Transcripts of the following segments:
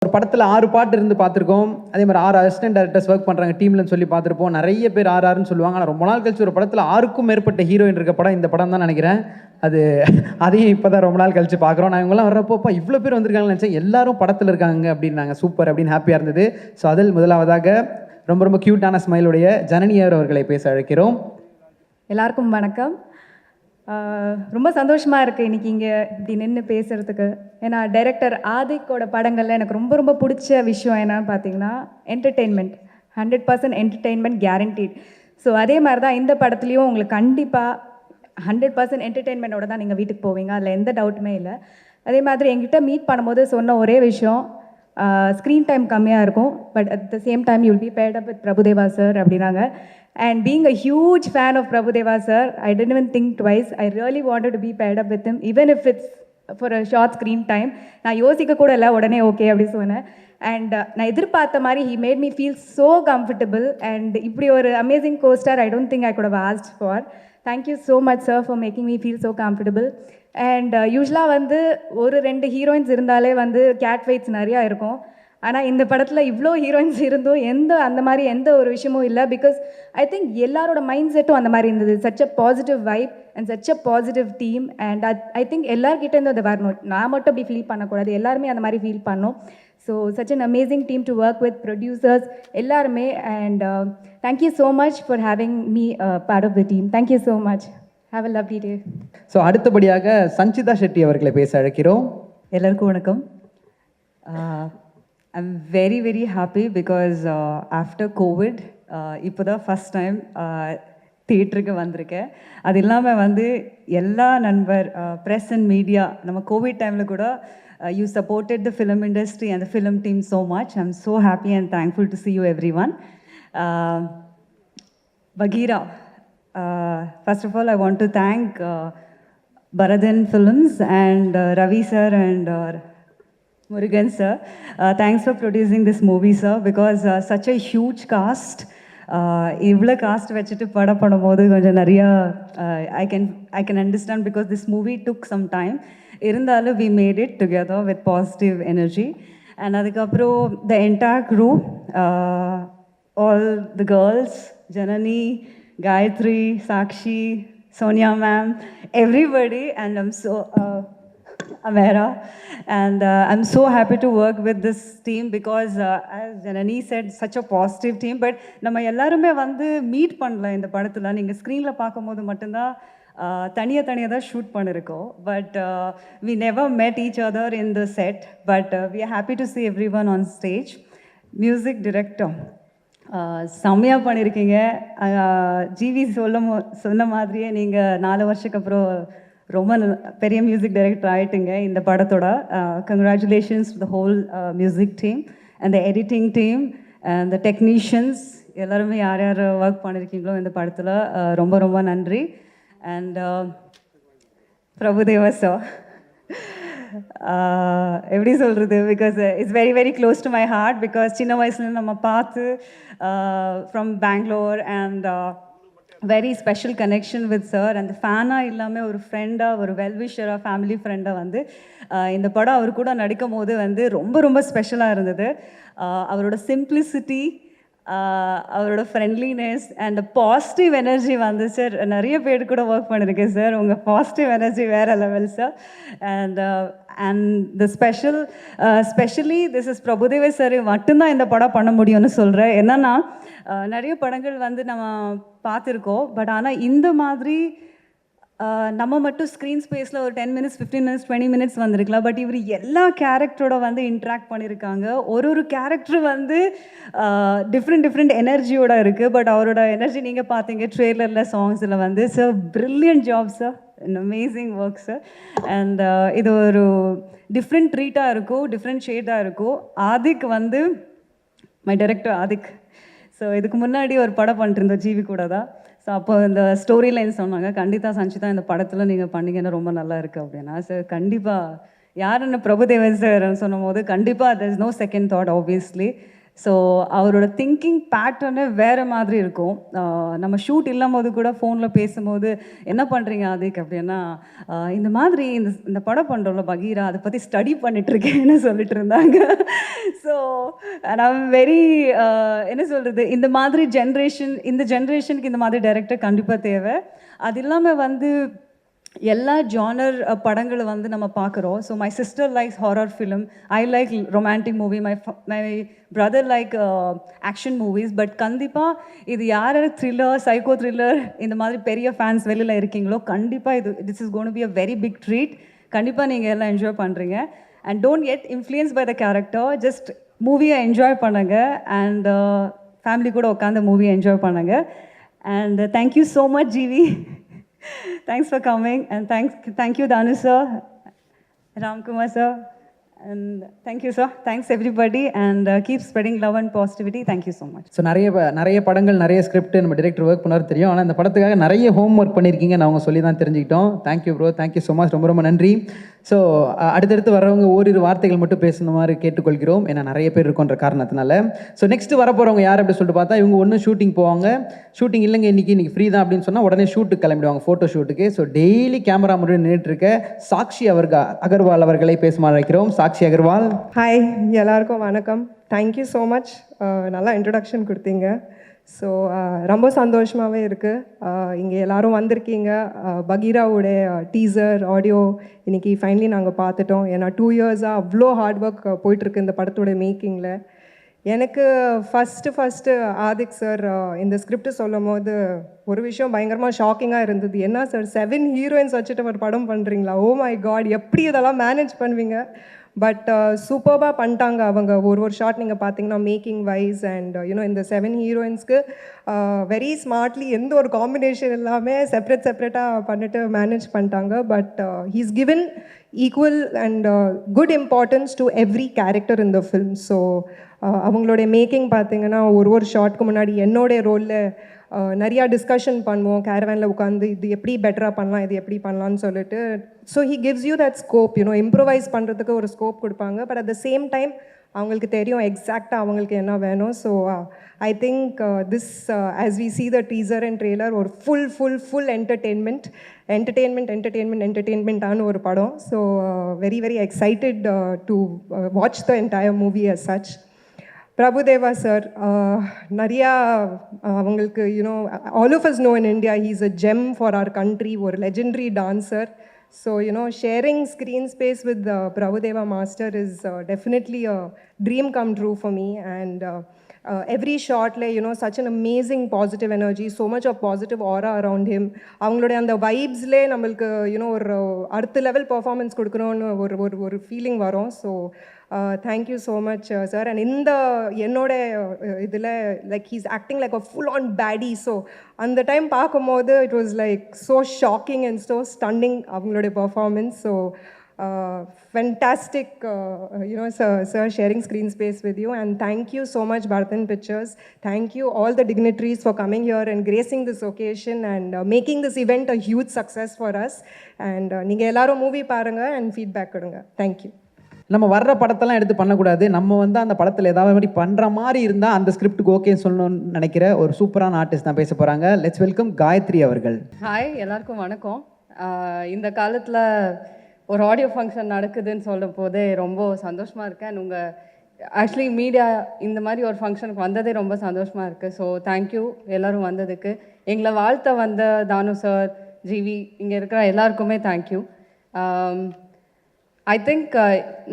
ஒரு படத்தில் 6 பாட்டு இருந்து பார்த்துருக்கோம். அதே மாதிரி 6 அசிஸ்டன்ட் டைரக்டர்ஸ் ஒர்க் பண்ணுறாங்க டீம்லன்னு சொல்லி பார்த்துருப்போம். நிறைய பேர் 6 சொல்லுவாங்க. ஆனால் ரொம்ப நாள் கழிச்சு ஒரு படத்தில் 6க்கும் மேற்பட்ட ஹீரோயின் இருக்க படம் இந்த படம் தான் நினைக்கிறேன். அதையும் இப்போ தான் ரொம்ப நாள் கழிச்சு பார்க்குறோம். நான் இவங்கெல்லாம் வர்றப்போப்பா இவ்வளோ பேர் வந்திருக்காங்கன்னு நினச்சேன். எல்லாரும் படத்தில் இருக்காங்க அப்படின்னாங்க. சூப்பர் அப்படின்னு ஹாப்பியாக இருந்தது. ஸோ அதில் முதலாவதாக ரொம்ப ரொம்ப க்யூட்டான ஸ்மைலுடைய ஜனனியர் அவர்களை பேச அழைக்கிறோம். எல்லாருக்கும் வணக்கம். ரொம்ப சந்தோஷமாக இருக்குது இன்றைக்கி இங்கே இப்படி நின்று பேசுகிறதுக்கு. ஏன்னா டைரக்டர் ஆதிக்கோட படங்களில் எனக்கு ரொம்ப ரொம்ப பிடிச்ச விஷயம் என்னன்னு பார்த்தீங்கன்னா என்டர்டெயின்மெண்ட். 100% entertainment guaranteed. ஸோ அதே மாதிரி தான் இந்த படத்துலேயும் உங்களுக்கு கண்டிப்பாக 100% என்டர்டெயின்மெண்ட்டோட தான் நீங்கள் வீட்டுக்கு போவீங்க. அதில் எந்த டவுட்டுமே இல்லை. அதே மாதிரி எங்கிட்ட மீட் பண்ணும்போது சொன்ன ஒரே விஷயம், ஸ்க்ரீன் டைம் கம்மியாக இருக்கும், but at the same time you will be paired up with Prabhudeva sir அப்படின்னாங்க. And being a huge fan of Prabhudeva sir, I didn't even think twice. I really wanted to be paired up with him, even if it's for a short screen time. நான் யோசிக்க கூட இல்லை, உடனே okay அப்படி சொன்னேன். And நான் எதிர்பார்த்த மாதிரி he made me feel so comfortable. And இப்படி ஒரு amazing co-star I don't think I could have asked for. Thank you so much sir for making me feel so comfortable. And யூஸ்வலாக வந்து ஒரு 2 ஹீரோயின்ஸ் இருந்தாலே வந்து கேட் ஃபைட்ஸ் நிறையா இருக்கும். ஆனால் இந்த படத்தில் இவ்வளோ ஹீரோயின்ஸ் இருந்தும் அந்த மாதிரி எந்த ஒரு விஷயமும் இல்லை. பிகாஸ் ஐ திங்க் எல்லாரோட மைண்ட் செட்டும் அந்த மாதிரி இருந்தது. Such a positive vibe and such a positive team. And I think எல்லார்கிட்டேருந்து அது வரணும். நான் மட்டும் அப்படி ஃபீல் பண்ணக்கூடாது, எல்லாருமே அந்த மாதிரி ஃபீல் பண்ணோம். So such an amazing team to work with, producers எல்லாருமே. And thank you so much for having me part of the team. Thank you so much. Have a lovely day. So அடுத்தபடியாக சஞ்சிதா ஷெட்டி அவர்களை பேச அழைக்கிறோம். எல்லாருக்கும் வணக்கம். I'm very, very happy because after COVID, இப்போ தான் first time தியேட்டருக்கு வந்திருக்கேன். அது இல்லாமல் வந்து எல்லா நண்பர் ப்ரெஸ் அண்ட் மீடியா நம்ம கோவிட் டைமில் கூட you supported the film industry and the film team so much. I am so happy and thankful to see you everyone. Bagheera, first of all I want to thank Bharathan films and Ravi sir and Murugan sir. Thanks for producing this movie sir, because such a huge cast. இவ்வளோ cost வச்சுட்டு படம் பண்ணும்போது கொஞ்சம் நிறையா I can understand because this movie took some time. இருந்தாலும் we made it together with positive energy. And அதுக்கப்புறம் the entire crew, all the girls, Janani, Gayatri, Sakshi, Sonia ma'am, everybody. And I'm so Amera, and I'm so happy to work with this team because as Janani said, such a positive team. But நம்ம எல்லாருமே வந்து meet பண்ணல இந்த படத்தில். நீங்கள் ஸ்க்ரீனில் பார்க்கும்போது மட்டும்தான் தனியாக தான் ஷூட் பண்ணியிருக்கோம். But we never met each other in the set, but we are happy to see everyone on stage. Music director, செம்மையாக பண்ணியிருக்கீங்க. ஜிவி சொன்ன மாதிரியே நீங்கள் 4 வருஷத்துக்கு அப்புறம் ரொம்ப பெரிய மியூசிக் டைரக்டர் ஆகிட்டுங்க இந்த படத்தோட. Congratulations to the whole music team and the editing team and the technicians எல்லாருமே யார் யார் ஒர்க் பண்ணியிருக்கீங்களோ இந்த படத்தில் ரொம்ப ரொம்ப நன்றி. அண்ட் பிரபுதேவா சார், எப்படி சொல்கிறது, because it's very very close to my heart. Because சின்ன வயசுல நம்ம பார்த்து from Bangalore and very special connection with sir. அந்த ஃபேனாக இல்லாமல் ஒரு ஃப்ரெண்டாக, ஒரு வெல்விஷராக, ஃபேமிலி ஃப்ரெண்டாக வந்து இந்த படம் அவர் கூட நடிக்கும் போது வந்து ரொம்ப ரொம்ப ஸ்பெஷலாக இருந்தது. அவரோட சிம்பிளிசிட்டி, அவரோட ஃப்ரெண்ட்லினஸ் அண்ட் பாசிட்டிவ் எனர்ஜி வந்து சார் நிறைய பேர் கூட ஒர்க் பண்ணியிருக்கேன் சார். உங்கள் பாசிட்டிவ் எனர்ஜி வேறு level sir. And the specially this is Prabhudeva sir மட்டும்தான் இந்த படம் பண்ண முடியும்னு சொல்கிறேன். என்னென்னா நிறைய படங்கள் வந்து நம்ம பார்த்துருக்கோம், பட் ஆனால் இந்த மாதிரி நம்ம மட்டும் ஸ்க்ரீன் ஸ்பேஸில் ஒரு 10 minutes 15 minutes 20 minutes வந்திருக்கலாம். பட் இவர் எல்லா கேரக்டரோட வந்து இன்ட்ராக்ட் பண்ணியிருக்காங்க. ஒரு கேரக்டர் வந்து டிஃப்ரெண்ட் எனர்ஜியோட இருக்குது. பட் அவரோட எனர்ஜி நீங்கள் பார்த்தீங்க ட்ரெய்லரில், சாங்ஸில் வந்து. Sir brilliant job sir, amazing work sir. And இது ஒரு டிஃப்ரெண்ட் ட்ரீட்டாக இருக்கும், டிஃப்ரெண்ட் ஷேடாக இருக்கும். ஆதிக் வந்து மை டைரக்டர் ஆதிக். ஸோ இதுக்கு முன்னாடி ஒரு படம் பண்ணிட்டு இருந்தோம் ஜிவி கூட தான். ஸோ அப்போ இந்த ஸ்டோரி லைன் சொன்னாங்க, கண்டிப்பாக சஞ்சிதா இந்த படத்தில் நீங்கள் பண்ணிங்கன்னா ரொம்ப நல்லா இருக்குது அப்படின்னா. சார் கண்டிப்பாக யாருன்னு பிரபுதேவன் சார் சொன்னும் போது கண்டிப்பாக there is no second thought obviously. So அவரோட திங்கிங் பேட்டர்னு வேறு மாதிரி இருக்கும். நம்ம ஷூட் இல்லாமோது கூட ஃபோனில் பேசும்போது என்ன பண்ணுறீங்க அதுக்கு அப்படின்னா, இந்த மாதிரி இந்த படம் பண்ணுறோம்ல பகீரா, அதை பற்றி ஸ்டடி பண்ணிட்டுருக்கேன்னு சொல்லிட்டு இருந்தாங்க. ஸோ நான் வெரி என்ன சொல்கிறது, இந்த மாதிரி இந்த ஜென்ரேஷனுக்கு இந்த மாதிரி டைரக்டர் கண்டிப்பாக தேவை. அது இல்லாமல் வந்து எல்லா ஜானர் படங்களை வந்து நம்ம பார்க்குறோம். So my sister likes horror film, I like romantic movie, my brother like action movies. But கண்டிப்பாக இது யார் த்ரில்லர், சைக்கோ த்ரில்லர் இந்த மாதிரி பெரிய ஃபேன்ஸ் வெளியில் இருக்கீங்களோ, கண்டிப்பாக this is gonna be a very big treat. கண்டிப்பாக நீங்கள் எல்லாம் என்ஜாய் பண்ணுறீங்க. And don't get influence by the character, just மூவியை என்ஜாய் பண்ணுங்கள். அண்ட் ஃபேமிலி கூட உட்காந்து மூவியை என்ஜாய் பண்ணுங்கள். And thank you so much GV. Thanks for coming, and thank you Danu sir, Ramkumar sir, and thank you sir. Thanks everybody, and keep spreading love and positivity. Thank you so much. So நிறைய படங்கள், நிறைய script நம்ம director work பண்ணாரு தெரியும். ஆனால் இந்த படத்துக்காக நிறைய ஹோம் ஒர்க் பண்ணியிருக்கீங்கன்னு அவங்க சொல்லி தான் தெரிஞ்சுக்கிட்டோம். Thank you bro, thank you so much, ரொம்ப ரொம்ப நன்றி. ஸோ அடுத்தடுத்து வரவங்க ஓரிரு வார்த்தைகள் மட்டும் பேசணும் மாதிரி கேட்டுக்கொள்கிறோம், ஏன்னா நிறைய பேர் இருக்குன்ற காரணத்தினால. ஸோ நெக்ஸ்ட் வரப்போகிறவங்க யார் அப்படி சொல்லிட்டு பார்த்தா, இவங்க ஒன்று ஷூட்டிங் போவாங்க, ஷூட்டிங் இல்லைங்க இன்னைக்கு ஃப்ரீ தான் அப்படின்னு சொன்னால் உடனே ஷூட்டுக்கு கிளம்பிடுவாங்க, ஃபோட்டோ ஷூட்டுக்கு. ஸோ டெய்லி கேமரா முன்னாடி நின்றுட்டு இருக்க சாக்ஷி அகர்வால் அவர்களை பேசுமாறு அழைக்கிறோம். சாக்ஷி அகர்வால். ஹாய், எல்லாருக்கும் வணக்கம். தேங்க்யூ ஸோ மச், நல்லா இன்ட்ரடக்ஷன் கொடுத்தீங்க. ஸோ ரொம்ப சந்தோஷமாகவே இருக்குது. இங்கே எல்லோரும் வந்திருக்கீங்க. பகீராவுடைய டீசர் ஆடியோ இன்றைக்கி ஃபைனலி நாங்கள் பார்த்துட்டோம். ஏன்னா 2 இயர்ஸாக அவ்வளோ ஹார்ட் ஒர்க் போயிட்டுருக்கு இந்த படத்தோட மேக்கிங்கில். எனக்கு ஃபஸ்ட்டு ஆதிக் சார் இந்த ஸ்கிரிப்ட் சொல்லும் போது ஒரு விஷயம் பயங்கரமாக ஷாக்கிங்காக இருந்தது. என்ன சார் 7 ஹீரோயின்ஸ் வச்சுட்டு ஒரு படம் பண்ணுறீங்களா? ஓ மை காட், எப்படி இதெல்லாம் மேனேஜ் பண்ணுவீங்க? பட் சூப்பர்பாக பண்ணிட்டாங்க அவங்க. ஒரு ஷாட் நீங்கள் பார்த்தீங்கன்னா மேக்கிங் வைஸ் அண்ட் யூனோ இந்த 7 ஹீரோயின்ஸ்க்கு வெரி ஸ்மார்ட்லி எந்த ஒரு காம்பினேஷன் இல்லாமல் செப்பரேட்டாக பண்ணிட்டு மேனேஜ் பண்ணிட்டாங்க. But he's given equal and good importance to every character in the film. So அவங்களுடைய மேக்கிங் பார்த்தீங்கன்னா ஒரு ஷார்ட்க்கு முன்னாடி என்னோடைய ரோலில் நிறையா டிஸ்கஷன் பண்ணுவோம் கேரவேனில் உட்காந்து, இது எப்படி பெட்டராக பண்ணலாம், இது எப்படி பண்ணலான்னு சொல்லிட்டு. So he gives you that scope, you know improvise பண்ணுறதுக்கு ஒரு ஸ்கோப் கொடுப்பாங்க. But at the same time அவங்களுக்கு தெரியும் எக்ஸாக்டாக அவங்களுக்கு என்ன வேணும். So I think this as we see the teaser and trailer ஒரு ஃபுல் என்டர்டெயின்மெண்ட்டான ஒரு படம். So very excited to watch the entire movie as such. Prabhudeva sir, நிறையா அவங்களுக்கு you know all of us know in India he is a gem for our country, ஒரு legendary dancer. So you know sharing screen space with Prabhudeva master is definitely a dream come true for me. And every shotல you know such an amazing positive energy, so much of positive aura around him. அவங்களுடைய அந்த வைப்ஸ்லே நம்மளுக்கு you know ஒரு அடுத்த level performance கொடுக்கணும்னு ஒரு feeling வரும். So thank you so much sir. And இந்த என்னோட இதில் like he's acting like a full on baddie. So அந்த டைம் பார்க்கும்போது it was like so shocking and so stunning அவங்களுடைய performance. So fantastic, sir, sharing screen space with you. And thank you so much, Bharathan Pictures. Thank you all the dignitaries for coming here and gracing this occasion and making this event a huge success for us. And நீங்க எல்லாரும் movie பாருங்க and feedback கொடுங்க. Thank you. நம்ம வர்ற படத்தெல்லாம் எடுத்து பண்ணக்கூடாது, நம்ம வந்து அந்த படத்தில் ஏதாவது மாதிரி பண்ணுற மாதிரி இருந்தால் அந்த ஸ்கிரிப்டுக்கு ஓகே சொல்லணும்னு நினைக்கிற ஒரு சூப்பரான ஆர்டிஸ்ட் தான் பேச போகிறாங்க. லெட்ஸ் வெல்கம் காயத்ரி அவர்கள். ஹாய், எல்லாருக்கும் வணக்கம். இந்த காலத்தில் ஒரு ஆடியோ ஃபங்க்ஷன் நடக்குதுன்னு சொல்லும் போதே ரொம்ப சந்தோஷமாக இருக்கேன். உங்கள் ஆக்சுவலி மீடியா இந்த மாதிரி ஒரு ஃபங்க்ஷனுக்கு வந்ததே ரொம்ப சந்தோஷமாக இருக்குது. ஸோ தேங்க்யூ எல்லோரும் வந்ததுக்கு. எங்களை வாழ்த்த வந்த தானு சார், ஜிவி, இங்கே இருக்கிற எல்லாருக்குமே தேங்க்யூ. ஐ திங்க்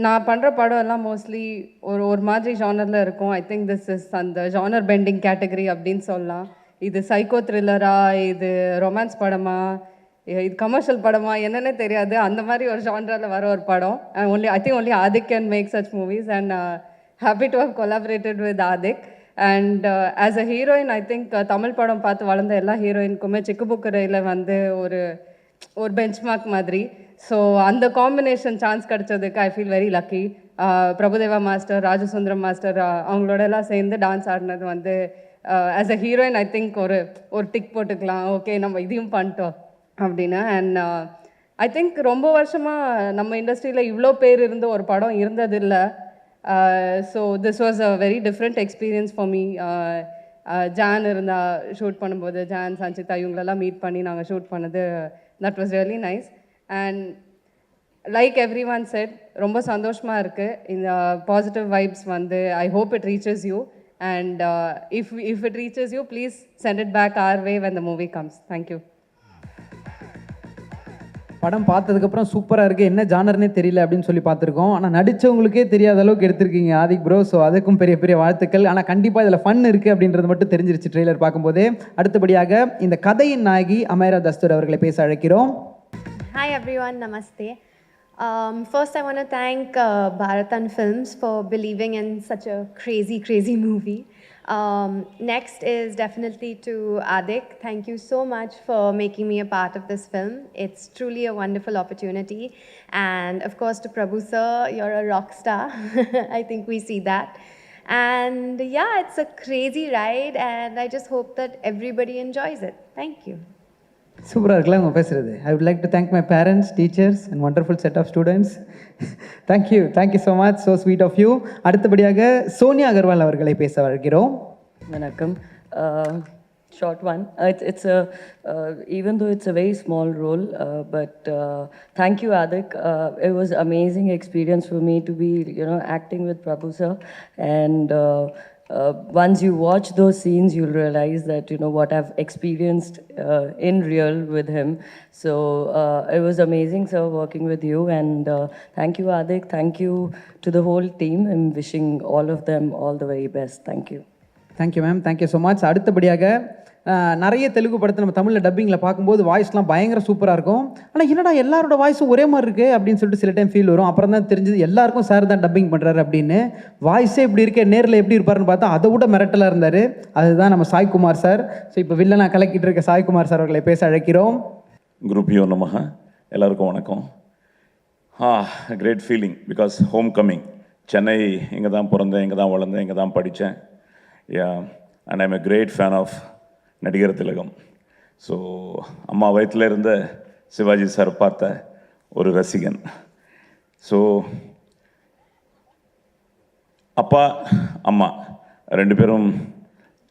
நான் பண்ணுற படம் எல்லாம் மோஸ்ட்லி ஒரு மாதிரி ஜானரில் இருக்கும். ஐ திங்க் திஸ் இஸ் அந்த ஜானர் பெண்டிங் கேட்டகரி அப்படின்னு சொல்லலாம். இது சைக்கோ த்ரில்லரா, இது ரொமான்ஸ் படமா, இது கமர்ஷியல் படமா என்னன்னே தெரியாது, அந்த மாதிரி ஒரு ஜான்ராவில் வர ஒரு படம். I think only Adhik can make such movies and happy to have collaborated with Adhik. And as a heroine I think Tamil படம் பார்த்து வளர்ந்த எல்லா ஹீரோயினுக்குமே சிக்கு புக்கு ரயில வந்து ஒரு பெஞ்ச் மார்க் மாதிரி. ஸோ அந்த காம்பினேஷன் சான்ஸ் கிடச்சதுக்கு I feel very lucky. Prabhudeva master, Rajasundaram master அவங்களோட எல்லாம் சேர்ந்து டான்ஸ் ஆடினது வந்து as a heroine I think ஒரு டிக் போட்டுக்கலாம், ஓகே நம்ம இதையும் பண்ணிட்டோம் அப்படின்னு. அண்ட் ஐ திங்க் ரொம்ப வருஷமாக நம்ம இண்டஸ்ட்ரியில் இவ்வளோ பேர் இருந்து ஒரு படம் இருந்ததில்லை. So this was a very different experience for me. John இருந்தா ஷூட் பண்ணும்போது ஜான் சஞ்சிதா இவங்களெல்லாம் மீட் பண்ணி நாங்கள் ஷூட் பண்ணது that was really nice. And like every one set ரொம்ப சந்தோஷமாக இருக்குது. இந்த பாசிட்டிவ் வைப்ஸ் வந்து I hope it reaches you. And if it reaches you, please send it back our way when the movie comes. Thank you. படம் பார்த்ததுக்கப்புறம் சூப்பராக இருக்குது, என்ன ஜானர்னே தெரியல அப்படின்னு சொல்லி பார்த்துருக்கோம். ஆனால் நடித்தவங்களுக்கே தெரியாத அளவுக்கு எடுத்திருக்கீங்க ஆதிக் ப்ரோ. ஸோ அதுக்கும் பெரிய பெரிய வாழ்த்துக்கள். ஆனால் கண்டிப்பாக இதில் ஃபன் இருக்குது அப்படின்றது மட்டும் தெரிஞ்சிருச்சு ட்ரெய்லர் பார்க்கும்போதே. அடுத்தபடியாக இந்த கதையின் நாயகி அமேரா தஸ்தூர் அவர்களை பேச அழைக்கிறோம். Hi everyone, namaste. First I want to thank Bharatan Films for believing in such a crazy movie. Next is definitely to Adik. Thank you so much for making me a part of this film. It's truly a wonderful opportunity. And of course to Prabhu sir, you're a rock star. I think we see that. And yeah, it's a crazy ride and I just hope that everybody enjoys it. Thank you. சூப்பராக இருக்குல்ல உங்கள் பேசுகிறது. I would like to thank my parents, teachers and wonderful set of students. Thank you so much, so sweet of you. அடுத்தபடியாக சோனியா அகர்வால் அவர்களை பேச வருகிறோம். Vanakkam. Short one. It's a even though it's a very small role, but thank you, Adik. It was amazing experience for me to be, acting with Prabhu sir, and once you watch those scenes, you'll realize that what I've experienced in real with him. So it was amazing, sir, working with you, and thank you, Adik. Thank you to the whole team. I'm wishing all of them all the very best. Thank you. Thank you ma'am, thank you so much. அடுத்தபடியாக நிறைய தெலுங்கு படத்தை நம்ம தமிழில் டப்பிங்கில் பார்க்கும்போது வாய்ஸ்லாம் பயங்கர சூப்பராக இருக்கும். ஆனால் என்னடா எல்லாரோட வாய்ஸும் ஒரே மாதிரி இருக்குது அப்படின்னு சொல்லிட்டு சில டைம் ஃபீல் வரும். அப்புறம் தான் தெரிஞ்சது எல்லாருக்கும் சார் தான் டப்பிங் பண்ணுறாரு அப்படின்னு. வாய்ஸே இப்படி இருக்கே, நேரில் எப்படி இருப்பாருன்னு பார்த்தா அதை விட மிரட்டலாக இருந்தார். அதுதான் நம்ம சாய்குமார் சார். ஸோ இப்போ வில்லனா கலக்கிட்டு இருக்க சாய்குமார் சார் அவர்களை பேச அழைக்கிறோம். குரூப்பியோ நமக, எல்லாருக்கும் வணக்கம். Great feeling because home coming. Chennai இங்கே தான் பிறந்தேன், இங்கே தான் வளர்ந்தேன், இங்கே தான் படித்தேன். And I'm a great fan of நடிகர் திலகம். ஸோ அம்மா வயிற்றில் இருந்த சிவாஜி சார் பார்த்த ஒரு ரசிகன். ஸோ அப்பா அம்மா ரெண்டு பேரும்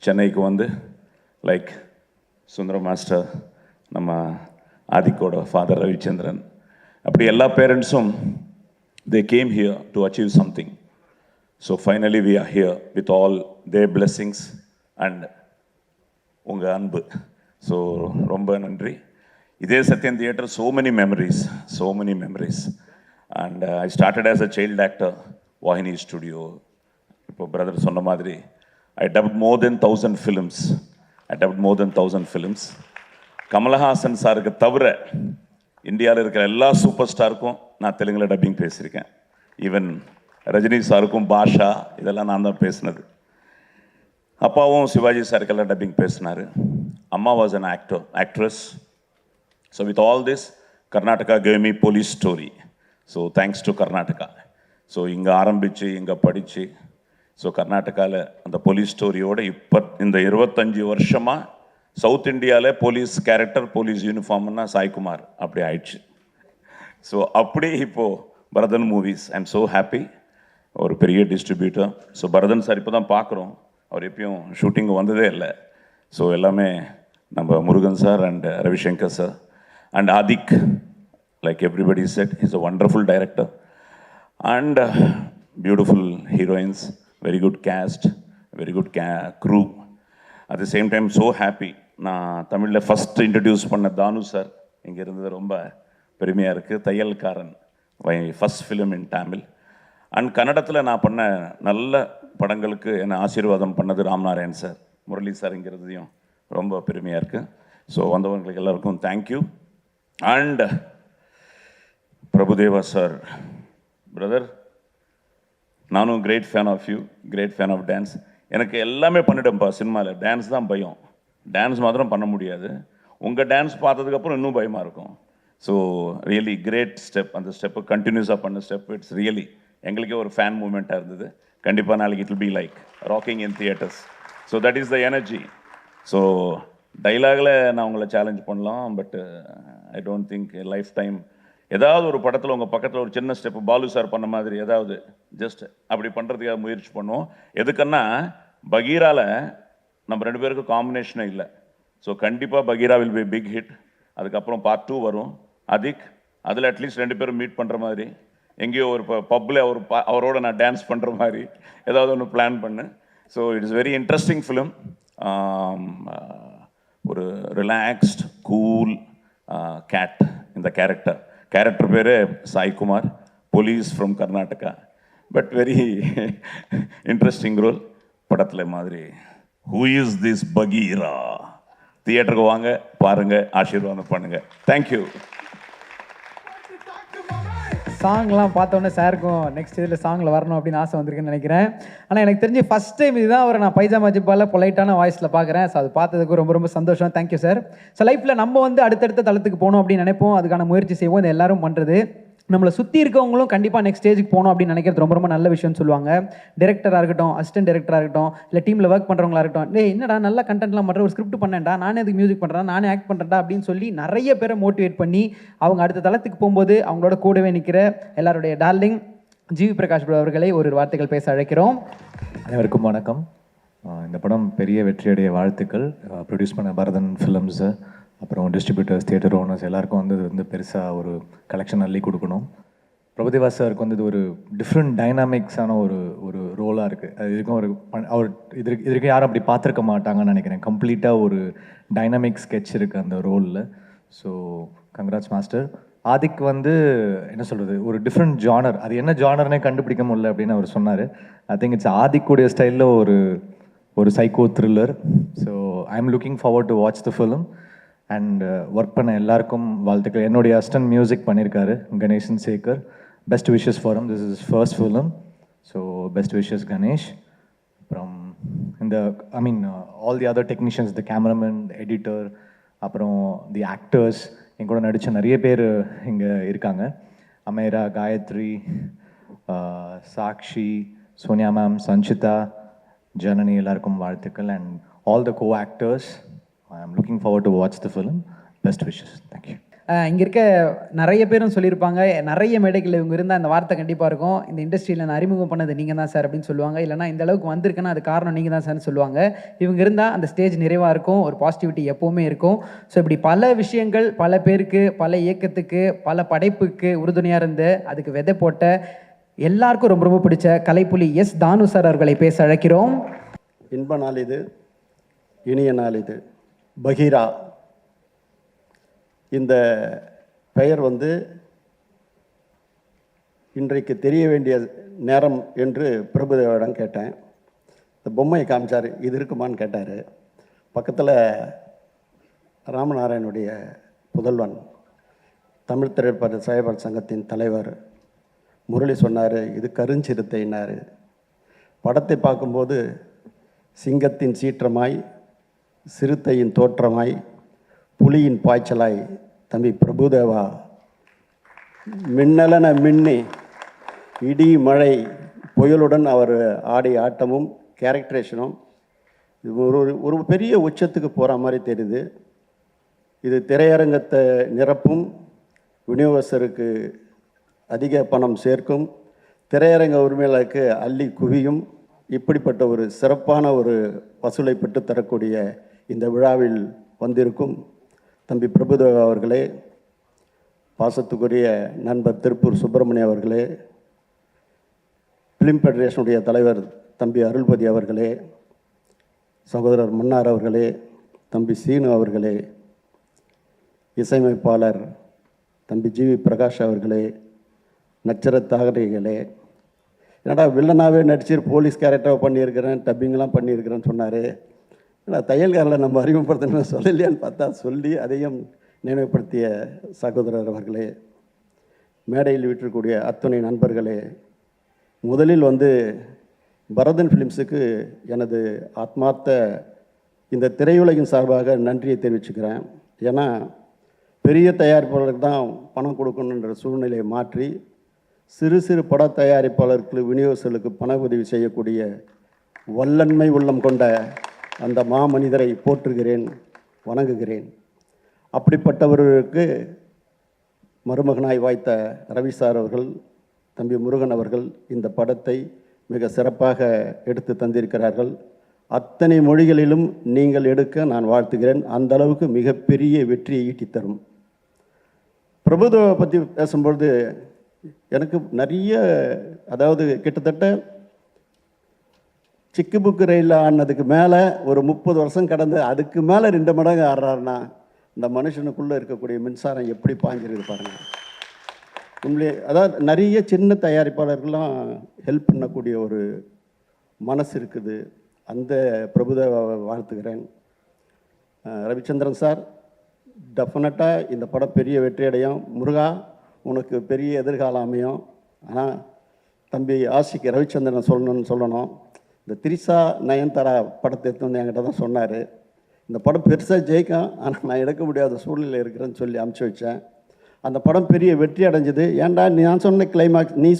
சென்னைக்கு வந்து லைக் சுந்தரம் மாஸ்டர், நம்ம ஆதிக்கோட ஃபாதர் ரவிச்சந்திரன், அப்படி எல்லா பேரண்ட்ஸும் they came here to achieve something. So finally we are here with all their blessings and உங்கள் அன்பு. ஸோ ரொம்ப நன்றி. இதே Sathyan theatre so many memories. And I started as a child actor, Vahini studio. இப்போ பிரதர் சொன்ன மாதிரி I dubbed more than 1,000 films. Kamal Haasan சாருக்கு தவிர இந்தியாவில் இருக்கிற எல்லா சூப்பர் ஸ்டாருக்கும் நான் தெலுங்கில் டப்பிங் பேசியிருக்கேன். ஈவன் ரஜினி சாருக்கும் பாஷா இதெல்லாம் நான் தான் பேசினது. அப்பாவும் சிவாஜி சாருக்கெல்லாம் டப்பிங் பேசினார். அம்மா was an actress. So with all this Karnataka gave me police story. So thanks to Karnataka. So இங்கே ஆரம்பித்து இங்கே படித்து ஸோ கர்நாடகாவில் அந்த போலீஸ் ஸ்டோரியோடு இப்போ இந்த 25 வருஷமாக சவுத் இந்தியாவில் போலீஸ் கேரக்டர், போலீஸ் யூனிஃபார்ம்னா சாய்குமார் அப்படி ஆயிடுச்சு. ஸோ அப்படி இப்போது Bharathan movies, I am so happy. ஒரு பெரிய டிஸ்ட்ரிபியூட்டர். ஸோ பரதன் சார் இப்போ தான் பார்க்குறோம், அவர் எப்பயும் ஷூட்டிங் வந்ததே இல்லை. ஸோ எல்லாமே நம்ம Murugan sir and Ravishankar sir and Adhik, like everybody set, is a wonderful director and beautiful heroines, very good cast, very good crew. At the same time so happy. நான் தமிழில் ஃபஸ்ட் இன்ட்ரடியூஸ் பண்ண தானு சார் இங்கே இருந்தது ரொம்ப பெருமையாக இருக்குது. Thaiyalkaran, my first film in Tamil. And கன்னடத்தில் நான் பண்ண நல்ல படங்களுக்கு என்னை ஆசீர்வாதம் பண்ணது ராம்நாராயண் சார், முரளி சார்ங்கிறதையும் ரொம்ப பெருமையாக இருக்குது. ஸோ வந்தவங்களுக்கு எல்லாருக்கும் thank you. And Prabhudeva sir, brother, நானும் great fan of you, great fan of dance. எனக்கு எல்லாமே பண்ணிட்டேன்ப்பா சினிமாவில். டான்ஸ் தான் பயம், டான்ஸ் மாத்திரம் பண்ண முடியாது. உங்கள் டான்ஸ் பார்த்ததுக்கப்புறம் இன்னும் பயமாக இருக்கும். So really great step. அந்த ஸ்டெப்பு கண்டினியூஸாக பண்ண ஸ்டெப், இட்ஸ் ரியலி எங்களுக்கே ஒரு ஃபேன் மூமெண்ட்டாக இருந்தது. கண்டிப்பாக நாளைக்கு it will be like rocking in theatres. So that is the energy. So டைலாகில் நான் உங்களை சேலஞ்ச் பண்ணலாம், but I don't think lifetime ஏதாவது ஒரு படத்தில் உங்கள் பக்கத்தில் ஒரு சின்ன ஸ்டெப்பு பாலு சார் பண்ண மாதிரி ஏதாவது ஜஸ்ட் அப்படி பண்ணுறதுக்காக முயற்சி பண்ணுவோம். எதுக்குன்னா பகீரால நம்ம 2 பேருக்கும் காம்பினேஷனே இல்லை. ஸோ கண்டிப்பாக Bagheera will be big hit. அதுக்கப்புறம் பார்ட் 2 வரும். அதிக் அதில் அட்லீஸ்ட் 2 பேரும் மீட் பண்ணுற மாதிரி எங்கேயோ ஒரு பப்பில் அவரோட நான் டான்ஸ் பண்ணுற மாதிரி ஏதாவது ஒன்று பிளான் பண்ணு. So it is very interesting film. ஒரு ரிலாக்ஸ்ட் கூல் கேட். இந்த கேரக்டர் பேர் Saikumar, police from Karnataka. But very interesting role. படத்தில் மாதிரி ஹூ இஸ் திஸ் பகீரா? தியேட்டருக்கு வாங்க, பாருங்க, ஆசீர்வாதம் பண்ணுங்க. தேங்க்யூ. சாங்லாம் பார்த்தோன்னே சாருக்கும் நெக்ஸ்ட் இதில் சாங்கில் வரணும் அப்படின்னு ஆசை வந்திருக்குன்னு நினைக்கிறேன். ஆனால் எனக்கு தெரிஞ்சு ஃபஸ்ட் டைம் இதுதான் அவரை நான் பைஜாமா ஜிப்பால பொலைட்டான வாய்ஸில் பார்க்குறேன். ஸோ அது பார்த்ததுக்கு ரொம்ப ரொம்ப சந்தோஷம். Thank you sir. ஸோ லைஃப்பில் நம்ம வந்து அடுத்தடுத்த தளத்துக்கு போகணும் அப்படின்னு நினைப்போம், அதுக்கான முயற்சி செய்வோம். இது எல்லாரும் பண்ணுறது. நம்மளை சுற்றி இருக்கவங்களும் கண்டிப்பாக நெக்ஸ்ட் ஸ்டேஜுக்கு போகணும் அப்படின்னு நினைக்கிறது ரொம்ப ரொம்ப நல்ல விஷயம்னு சொல்லுவாங்க. டைரக்டராக இருக்கட்டும், அசிஸ்டன்ட் டைரக்டராக இருக்கட்டும், இல்லை டீமில் ஒர்க் பண்ணுறவங்களா இருக்கட்டும், டேய் என்னடா நல்ல கண்டென்ட்லாம் பண்ணுற, ஒரு ஸ்கிரிப்ட் பண்ணேன்டா, நானே அதுக்கு மியூசிக் பண்ணுறேன், நானே ஆக்ட் பண்ணுறேன்டா அப்படின்னு சொல்லி நிறைய பேரை மோட்டிவேட் பண்ணி அவங்க அடுத்த தளத்துக்கு போகும்போது அவங்களோட கூடவே நிற்கிற எல்லாருடைய டார்லிங் ஜிவி பிரகாஷ் ப்ரோ அவர்களை ஒரு வார்த்தைகள் பேச அழைக்கிறோம். அனைவருக்கும் வணக்கம். இந்த படம் பெரிய வெற்றியடைய வாழ்த்துக்கள். ப்ரொடியூஸ் பண்ண பரதன் ஃபிலிம்ஸு, அப்புறம் டிஸ்ட்ரிபியூட்டர்ஸ், தியேட்டர் ஓனர்ஸ் எல்லாருக்கும் வந்து பெருசாக ஒரு கலெக்ஷன் அள்ளி கொடுக்கணும். பிரபுதேவா சாருக்கு வந்து இது ஒரு டிஃப்ரெண்ட் டைனாமிக்ஸான ஒரு ரோலாக இருக்குது. அது இதுக்கும் அவர் இதற்கு யாரும் அப்படி பார்த்துருக்க மாட்டாங்கன்னு நினைக்கிறேன். கம்ப்ளீட்டாக ஒரு டைனாமிக் ஸ்கெட்ச் இருக்குது அந்த ரோலில். So congrats master. ஆதிக் வந்து என்ன சொல்கிறது, ஒரு டிஃப்ரெண்ட் ஜானர், அது என்ன ஜானர்னே கண்டுபிடிக்க முடியல அப்படின்னு அவர் சொன்னார். ஐ திங்க் இட்ஸ் ஆதிக்குடைய ஸ்டைலில் ஒரு psycho thriller. So I am looking forward to watch the film. And work பண்ண எல்லாருக்கும் வாழ்த்துக்கள். என்னுடைய அசிஸ்டன்ட் மியூசிக் பண்ணியிருக்காரு Ganesan Sekar. Best wishes for him. This is first film. So best wishes Ganesh. அப்புறம் இந்த all the other technicians, the cameraman, editor, அப்புறம் the actors, என் கூட நடித்த நிறைய பேர் இங்கே இருக்காங்க. அமேரா, காயத்ரி, சாக்ஷி, சோனியா மேம், சஞ்சிதா, ஜனனி, எல்லாருக்கும் வாழ்த்துக்கள். And all the co actors, I am looking forward to watch the film. Best wishes. Thank you. இங்கே இருக்க நிறைய பேரும் சொல்லியிருப்பாங்க, நிறைய மேடைகள் இவங்க இருந்தால் அந்த வார்த்தை கண்டிப்பாக இருக்கும். இந்த இண்டஸ்ட்ரியில் நான் அறிமுகம் பண்ணது நீங்கள் தான் சார் அப்படின்னு சொல்லுவாங்க. இல்லைனா இந்த அளவுக்கு வந்திருக்குன்னா அது காரணம் நீங்கள் தான் சார்னு சொல்லுவாங்க. இவங்க இருந்தால் அந்த ஸ்டேஜ் நிறைவாக இருக்கும், ஒரு பாசிட்டிவிட்டி எப்போவுமே இருக்கும். ஸோ இப்படி பல விஷயங்கள், பல பேருக்கு, பல இயக்கத்துக்கு, பல படைப்புக்கு உறுதுணையாக இருந்து அதுக்கு விதை போட்ட எல்லாருக்கும் ரொம்ப ரொம்ப பிடிச்ச கலைப்புலி எஸ் தானு சார் அவர்களை பேச அழைக்கிறோம். இன்ப நாள் இது, இனிய நாள் இது. பகீரா இந்த பெயர் வந்து இன்றைக்கு தெரிய வேண்டிய நேரம் என்று பிரபுதேவாவிடம் கேட்டேன். இந்த பொம்மையை காமிச்சார், இது இருக்குமான்னு கேட்டார். பக்கத்தில் ராமநாராயணுடைய புதல்வன், தமிழ் திரைப்பட செயல்பாடு சங்கத்தின் தலைவர் முரளி சொன்னார், இது கருஞ்சிறுத்தைன்னார். படத்தை பார்க்கும்போது சிங்கத்தின் சீற்றமாய், சிறுத்தையின் தோற்றமாய், புலியின் பாய்ச்சலாய் தம்பி பிரபுதேவா மின்னலன மின்னி இடி மழை புயலுடன் அவர் ஆடிய ஆட்டமும் கேரக்டரேஷனும் ஒரு பெரிய உச்சத்துக்கு போகிற மாதிரி தெரியுது. இது திரையரங்கத்தை நிரப்பும், விநியோகஸ்தருக்கு அதிக பணம் சேர்க்கும், திரையரங்க உரிமையாளருக்கு அள்ளி குவியும். இப்படிப்பட்ட ஒரு சிறப்பான ஒரு வசூலை பெற்று தரக்கூடிய இந்த விழாவில் வந்திருக்கும் தம்பி பிரபுதேவா அவர்களே, பாசத்துக்குரிய நண்பர் திருப்பூர் சுப்பிரமணியம் அவர்களே, ஃபிலிம் ஃபெடரேஷனுடைய தலைவர் தம்பி அருள்பதி அவர்களே, சகோதரர் மன்னார் அவர்களே, தம்பி சீனு அவர்களே, இசையமைப்பாளர் தம்பி ஜிவி பிரகாஷ் அவர்களே, நட்சத்திரத்தாகரிகளே, என்னடா வில்லனாகவே நடிச்சு போலீஸ் கேரக்டராக பண்ணியிருக்கிறேன், டப்பிங்லாம் பண்ணியிருக்கிறேன்னு சொன்னார். ஏன்னா தையல்காரில் நம்ம அறிமுகப்படுத்தணும்னு சொல்லலையான்னு பார்த்தா சொல்லி அதையும் நினைவுபடுத்திய சகோதரர் அவர்களே, மேடையில் விட்டிருக்கூடிய அத்துணை நண்பர்களே, முதலில் வந்து பரதன் ஃபிலிம்ஸுக்கு எனது ஆத்மார்த்த இந்த திரையுலகின் சார்பாக நன்றியை தெரிவிச்சுக்கிறேன். ஏன்னா பெரிய தயாரிப்பாளருக்கு தான் பணம் கொடுக்கணுன்ற சூழ்நிலையை மாற்றி சிறு சிறு பட தயாரிப்பாளர்களுக்கு, விநியோகஸ்தர்களுக்கு பண உதவி செய்யக்கூடிய வல்லன்மை உள்ளம் கொண்ட அந்த மாமனிதரை போற்றுகிறேன், வணங்குகிறேன். அப்படிப்பட்டவர்களுக்கு மருமகனாய் வாய்த்த ரவி சார் அவர்கள், தம்பி முருகன் அவர்கள் இந்த படத்தை மிக சிறப்பாக எடுத்து தந்திருக்கிறார்கள். அத்தனை மொழிகளிலும் நீங்கள் எடுக்க நான் வாழ்த்துகிறேன். அந்த அளவுக்கு மிகப்பெரிய வெற்றியை ஈட்டித்தரும். பிரபுதேவா பற்றி பேசும்பொழுது எனக்கு நிறைய, அதாவது கிட்டத்தட்ட சிக்கு புக்கு ரயிலில் ஆடினதுக்கு மேலே ஒரு 30 வருஷம் கடந்து அதுக்கு மேலே 2 மடங்கு ஆடுறாருன்னா இந்த மனுஷனுக்குள்ளே இருக்கக்கூடிய மின்சாரம் எப்படி பாஞ்சிருக்குது பாருங்கள். உண்மையிலே அதாவது நிறைய சின்ன தயாரிப்பாளர்கள்லாம் ஹெல்ப் பண்ணக்கூடிய ஒரு மனசு இருக்குது. அந்த பிரபுதேவாவை வாழ்த்துக்கிறேன். ரவிச்சந்திரன் சார், டெஃபினட்டாக இந்த படம் பெரிய வெற்றியடையும். முருகா, உனக்கு பெரிய எதிர்காலம் அமையும். ஆனால் தம்பி ஆசிக்கு ரவிச்சந்திரன் சொல்லணும், இந்த திரிசா நயன்தாரா படத்தை எடுத்து வந்து என்கிட்ட தான் சொன்னார், இந்த படம் பெருசாக ஜெயிக்கும், ஆனால் நான் எடுக்க முடியாத சூழ்நிலை இருக்கிறேன்னு சொல்லி அமுச்சு வச்சேன். அந்த படம் பெரிய வெற்றி அடைஞ்சது. ஏன்டா நீ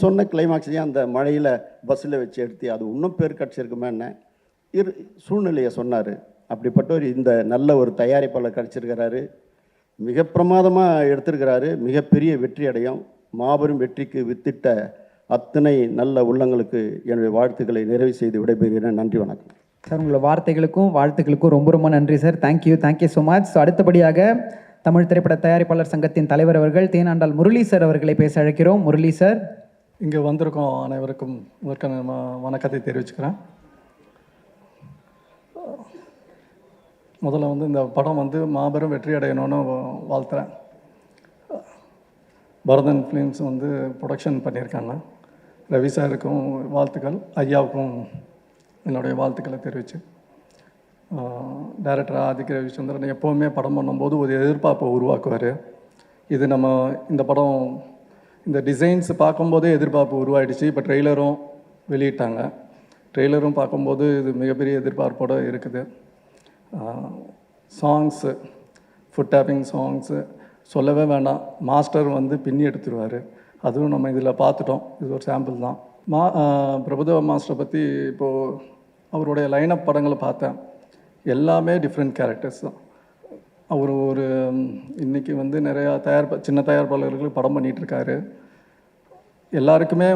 சொன்ன கிளைமாக்ஸையும் அந்த மழையில் பஸ்ஸில் வச்சு எடுத்து அது இன்னும் பேர் கிடச்சிருக்குமேன்னு சூழ்நிலையை சொன்னார். அப்படிப்பட்டவர் இந்த நல்ல ஒரு தயாரிப்பாளர் கிடச்சிருக்கிறாரு. மிக பிரமாதமாக எடுத்திருக்கிறாரு. மிகப்பெரிய வெற்றி அடையும். மாபெரும் வெற்றிக்கு வித்திட்ட அத்தனை நல்ல உள்ளங்களுக்கு என்னுடைய வாழ்த்துக்களை நிறைவு செய்து விடைபெறுகிறேன். நன்றி, வணக்கம் சார். உங்களோட வாழ்த்துக்களுக்கும் ரொம்ப ரொம்ப நன்றி sir. Thank you so much. So அடுத்தபடியாக தமிழ் திரைப்பட தயாரிப்பாளர் சங்கத்தின் தலைவர் அவர்கள் தேனாண்டால் முரளி சார் அவர்களை பேச அழைக்கிறோம். முரளி சார். இங்கே வந்திருக்கோம் அனைவருக்கும் முதற்கான வணக்கத்தை தெரிவிச்சுக்கிறேன். முதல்ல இந்த படம் மாபெரும் வெற்றி அடையணும்னு வாழ்த்துறேன். பரதன் ஃபிலிம்ஸ் ப்ரொடக்ஷன் பண்ணியிருக்காங்க. ரவி சாருக்கும் வாழ்த்துக்கள், ஐயாவுக்கும் என்னுடைய வாழ்த்துக்களை தெரிவித்து, டைரக்டர் ஆதிக் ரவிச்சந்திரன் எப்போவுமே படம் பண்ணும்போது ஒரு எதிர்பார்ப்பை உருவாக்குவார். இது நம்ம இந்த படம் இந்த டிசைன்ஸ் பார்க்கும்போதே எதிர்பார்ப்பு உருவாயிடுச்சு. இப்போ ட்ரெய்லரும் வெளியிட்டாங்க. ட்ரெய்லரும் பார்க்கும்போது இது மிகப்பெரிய எதிர்பார்ப்போடு இருக்குது. சாங்ஸு, ஃபுட் டேப்பிங் சாங்ஸு சொல்லவே வேண்டாம். மாஸ்டர் பின்னி எடுத்துருவார். அதுவும் நம்ம இதில் பார்த்துட்டோம். இது ஒரு சாம்பிள் தான். பிரபுதேவா மாஸ்டரை பற்றி இப்போது அவருடைய லைனப் படங்களை பார்த்தேன். எல்லாமே டிஃப்ரெண்ட் கேரக்டர்ஸ் தான். அவர் ஒரு இன்றைக்கி நிறையா சின்ன தயாரிப்பாளர்களுக்கு படம் பண்ணிகிட்ருக்காரு. எல்லாருக்குமே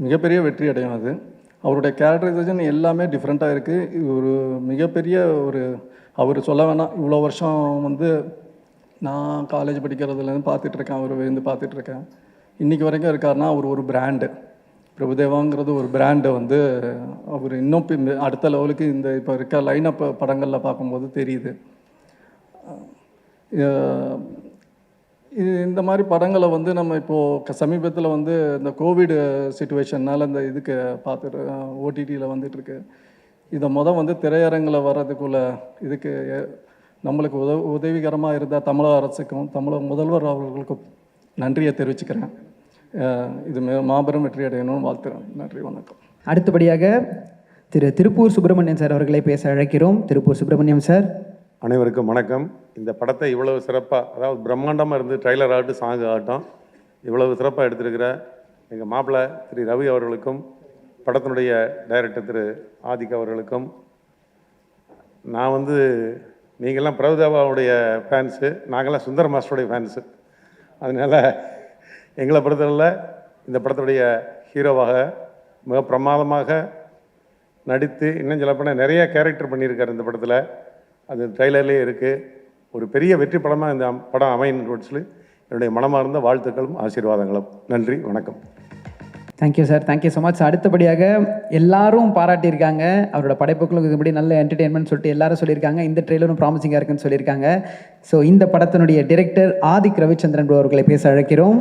மிகப்பெரிய வெற்றி அடையும். அது அவருடைய கேரக்டரைசேஷன் எல்லாமே டிஃப்ரெண்ட்டாக இருக்குது. இது ஒரு மிகப்பெரிய அவர் சொல்ல வேணாம். இவ்வளோ வருஷம் நான் காலேஜ் படிக்கிறதுலேருந்து பார்த்துட்ருக்கேன். அவர் பார்த்துட்ருக்கேன். இன்றைக்கி வரைக்கும் இருக்காருன்னா அவர் ஒரு பிராண்டு. பிரபுதேவாங்கிறது ஒரு பிராண்டு. அவர் இன்னும் அடுத்த லெவலுக்கு இப்போ இருக்க லைனப் படங்களில் பார்க்கும்போது தெரியுது. இந்த மாதிரி படங்களை நம்ம இப்போது சமீபத்தில் இந்த கோவிட் சிச்சுவேஷன்னால் இந்த இதுக்கு பார்த்துட்டு ஓடிடியில் வந்துட்டுருக்கு. இதை திரையரங்கில் வர்றதுக்குள்ள இதுக்கு நம்மளுக்கு உதவிகரமாக இருந்த தமிழக அரசுக்கும் தமிழக முதல்வர் அவர்களுக்கும் நன்றியை தெரிவிச்சுக்கிறேன். இது மாபெரும் வெற்றி அடையணும்னு வாழ்த்துறேன். நன்றி, வணக்கம். அடுத்தபடியாக திருப்பூர் சுப்பிரமணியன் சார் அவர்களை பேச அழைக்கிறோம். திருப்பூர் சுப்பிரமணியம் சார். அனைவருக்கும் வணக்கம். இந்த படத்தை இவ்வளவு சிறப்பாக, அதாவது பிரம்மாண்டமாக இருந்து ட்ரைலர் ஆகட்டும், சாங் ஆகட்டும், இவ்வளவு சிறப்பாக எடுத்திருக்கிற எங்கள் மாப்பிள்ளை திரு ரவி அவர்களுக்கும், படத்தினுடைய டைரக்டர் திரு ஆதிக் அவர்களுக்கும், நான் நீங்கள்லாம் பிரபுதேவாவுடைய ஃபேன்ஸு, நாங்கள்லாம் சுந்தர் மாஸ்டருடைய ஃபேன்ஸு. அதனால் எங்களை பொறுத்தவரையில் இந்த படத்துடைய ஹீரோவாக மிக பிரமாதமாக நடித்து, இன்னும் சொல்லப்போனால் நிறைய கேரக்டர் பண்ணியிருக்கார் இந்த படத்தில். அது ட்ரைலர்லேயே இருக்குது. ஒரு பெரிய வெற்றி படமாக இந்த படம் அமையணும்னு சொல்லி என்னுடைய மனமார்ந்த வாழ்த்துக்களும் ஆசீர்வாதங்களும். நன்றி, வணக்கம். Thank you sir. Thank you so much. அடுத்தபடியாக எல்லாரும் பாராட்டியிருக்காங்க. அவரோட படைப்புகளுக்கு இதுபடி நல்ல என்டர்டெயின்மெண்ட் சொல்லிட்டு எல்லாரும் சொல்லியிருக்காங்க. இந்த ட்ரெய்லரும் ப்ராமிசிங்காக இருக்குன்னு சொல்லியிருக்காங்க. ஸோ இந்த படத்தினுடைய டிரெக்டர் ஆதிக் ரவிச்சந்திரன் அவர்களை பேச அழைக்கிறோம்.